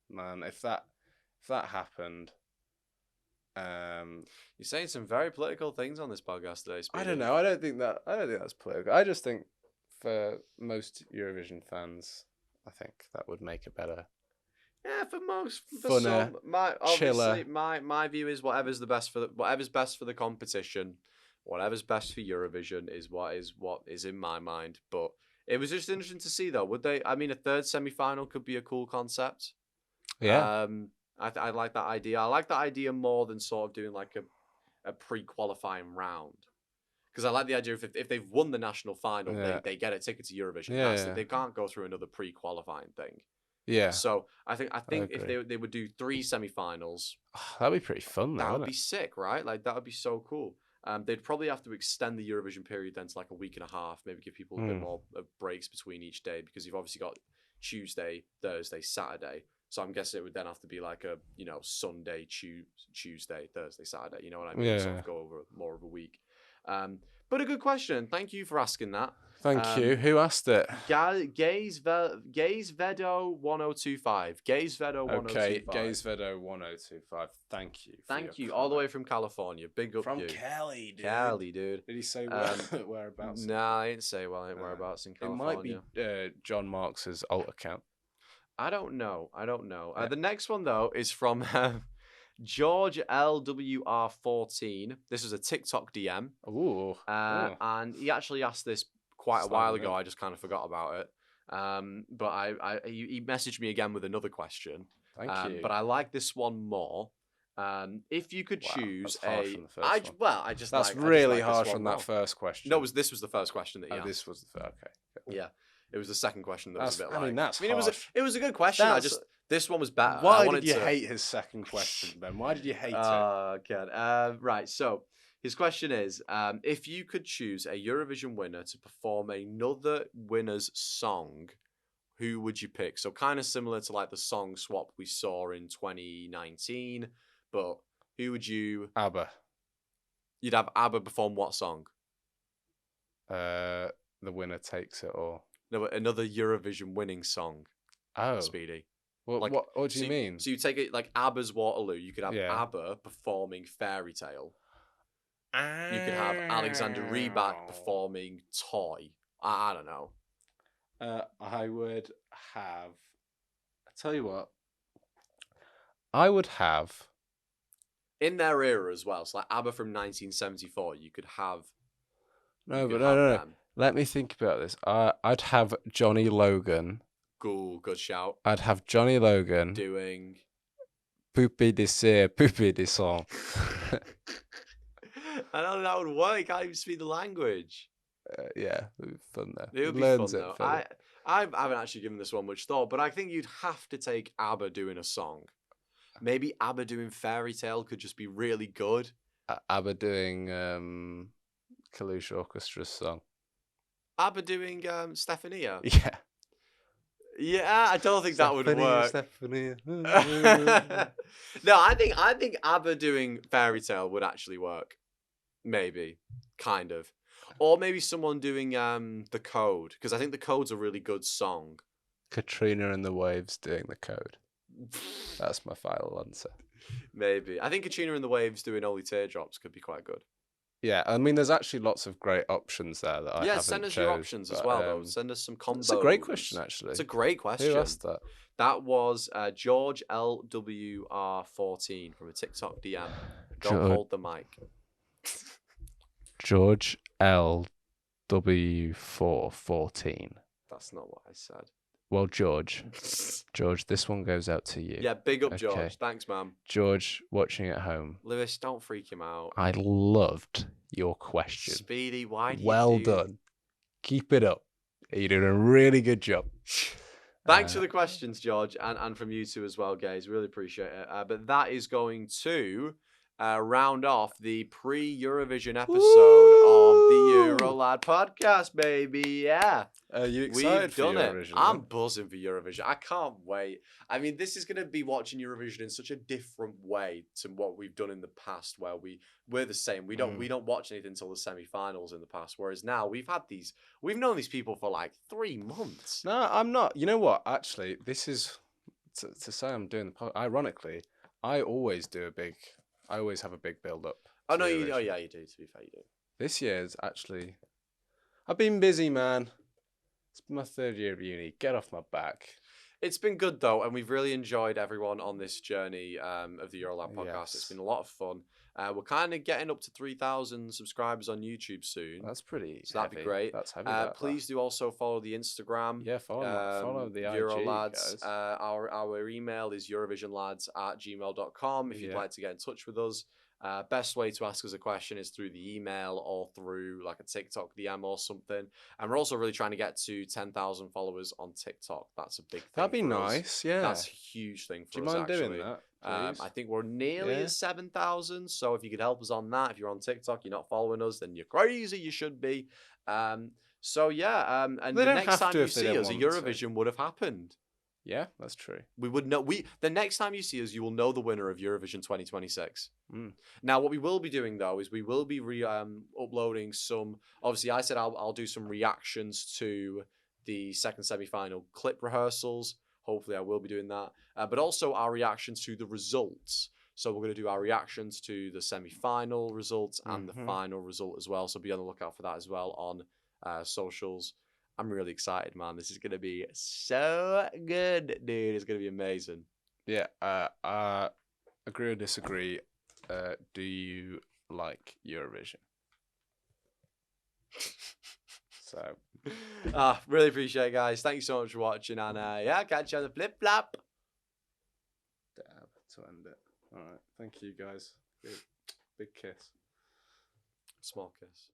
man. If that happened. You're saying some very political things on this podcast today, Speedy. I don't know. I don't think that's political. I just think for most Eurovision fans, I think that would make it better. Yeah, for Funner, some, my view is whatever's best for the competition, whatever's best for Eurovision is what is in my mind. But it was just interesting to see though. Would they? I mean, a third semi-final could be a cool concept. Yeah. I like that idea. I like that idea more than sort of doing like a pre-qualifying round. Because I like the idea if they've won the national final, they get a ticket to Eurovision. Yeah, They can't go through another pre-qualifying thing. Yeah. So I think if they would do 3 semi-finals, that'd be pretty fun. That would be sick, right? Like that would be so cool. They'd probably have to extend the Eurovision period then to like a week and a half, maybe give people a bit more breaks between each day because you've obviously got Tuesday, Thursday, Saturday. So I'm guessing it would then have to be like a, Sunday, Tuesday, Thursday, Saturday. You know what I mean? Yeah. Sort of go over more of a week. But a good question. Thank you for asking that. Thank you. Who asked it? Gaze Vedo 1025. Gaze Vedo 1025. Okay, Gaze Vedo 1025. Thank you. Thank you. All the way from California. Big up from you. Cali, dude. Cali, dude. Did he say whereabouts? Nah, I didn't say whereabouts in California. It might be John Marks's alt account. I don't know. Yeah. The next one, though, is from George LWR14. This was a TikTok DM. Ooh. And he actually asked this quite a while ago. I just kind of forgot about it. But he messaged me again with another question. Thank you. But I like this one more. If you could choose that's that's really harsh on that first question. No, this was the first question that he asked. This was the first. Okay. Yeah. It was the second question that was a bit harsh. It was a good question. This one was better. Why did you hate his second question, Ben? Why did you hate it? God. Right. So his question is, if you could choose a Eurovision winner to perform another winner's song, who would you pick? So kind of similar to like the song swap we saw in 2019, but who would you? ABBA. You'd have ABBA perform what song? The Winner Takes It All. No, another Eurovision winning song. Oh, Speedy. Well, like, what do you mean? So you take it like ABBA's Waterloo. You could have ABBA performing Fairy Tale. You could have Alexander Rybak performing Toy. I don't know. I would have. I tell you what. I would have. In their era as well. So like ABBA from 1974. You could have. No. Let me think about this. I'd have Johnny Logan. Cool, good shout. I'd have Johnny Logan doing Poupée de Serre, Poupée de Sang. I don't know that would work. I can't even speak the language. Yeah, it would be fun though. It would be fun though. I haven't actually given this one much thought, but I think you'd have to take ABBA doing a song. Maybe ABBA doing Fairy Tale could just be really good. ABBA doing Kalush Orchestra's song. ABBA doing Stefania. Yeah. Yeah, I don't think that would work. Stefania. No, I think ABBA doing Fairy Tale would actually work. Maybe. Kind of. Or maybe someone doing The Code, because I think The Code's a really good song. Katrina and the Waves doing The Code. That's my final answer. Maybe. I think Katrina and the Waves doing Only Teardrops could be quite good. Yeah, I mean, there's actually lots of great options there that I haven't send us chose, your options as well, though. Send us some combos. It's a great question, actually. It's a great question. Who asked that? That was George LWR14 from a TikTok DM. Don't hold the mic. George LW414. That's not what I said. Well, George, this one goes out to you. Yeah, big up, George. Thanks, man. George, watching at home. Lewis, don't freak him out. I loved your question. Speedy, why do you Well done. Keep it up. You're doing a really good job. Thanks for the questions, George, and from you two as well, guys. Really appreciate it. But that is going to round off the pre-Eurovision episode of the EuroLad podcast, baby. Yeah. Are you excited We've for done Eurovision? it. I'm buzzing for Eurovision. I can't wait. I mean, this is going to be watching Eurovision in such a different way to what we've done in the past, where we're the same. We don't watch anything until the semi-finals in the past. Whereas now we've known these people for like 3 months. No, I'm not. You know what? Actually, this is to say I'm doing the podcast. Ironically, I always have a big build up. Oh no, you do. To be fair, you do. This year's actually, I've been busy, man. It's my 3rd year of uni. Get off my back. It's been good though, and we've really enjoyed everyone on this journey of the EuroLad podcast. Yes. It's been a lot of fun. We're kind of getting up to 3,000 subscribers on YouTube soon. That's pretty. So that'd be great. That's heavy. Please do also follow the Instagram. Yeah, follow the IG, EuroLads. guys. Our email is eurovisionlads@gmail.com if you'd like to get in touch with us. Best way to ask us a question is through the email or through like a TikTok DM or something. And we're also really trying to get to 10,000 followers on TikTok. That's a big thing. That'd be for nice. us. Yeah, that's a huge thing for us. Do you mind actually. doing that? Please? I think we're nearly at 7,000. So if you could help us on that, if you're on TikTok, you're not following us, then you're crazy. You should be. So yeah, and They the don't next have time to you if they see don't us, a want to. Eurovision would have happened. Yeah, that's true. We would know. The next time you see us, you will know the winner of Eurovision 2026. Mm. Now, what we will be doing though is we will be uploading some. Obviously, I said I'll do some reactions to the second semi-final clip rehearsals. Hopefully, I will be doing that, but also our reactions to the results. So we're going to do our reactions to the semi-final results and the final result as well. So be on the lookout for that as well on socials. I'm really excited, man. This is going to be so good, dude. It's going to be amazing. Yeah, agree or disagree. Do you like Eurovision? So, really appreciate it, guys. Thank you so much for watching, and yeah, catch you on the flip flop. Dab to end it. All right, thank you, guys. Big kiss. Small kiss.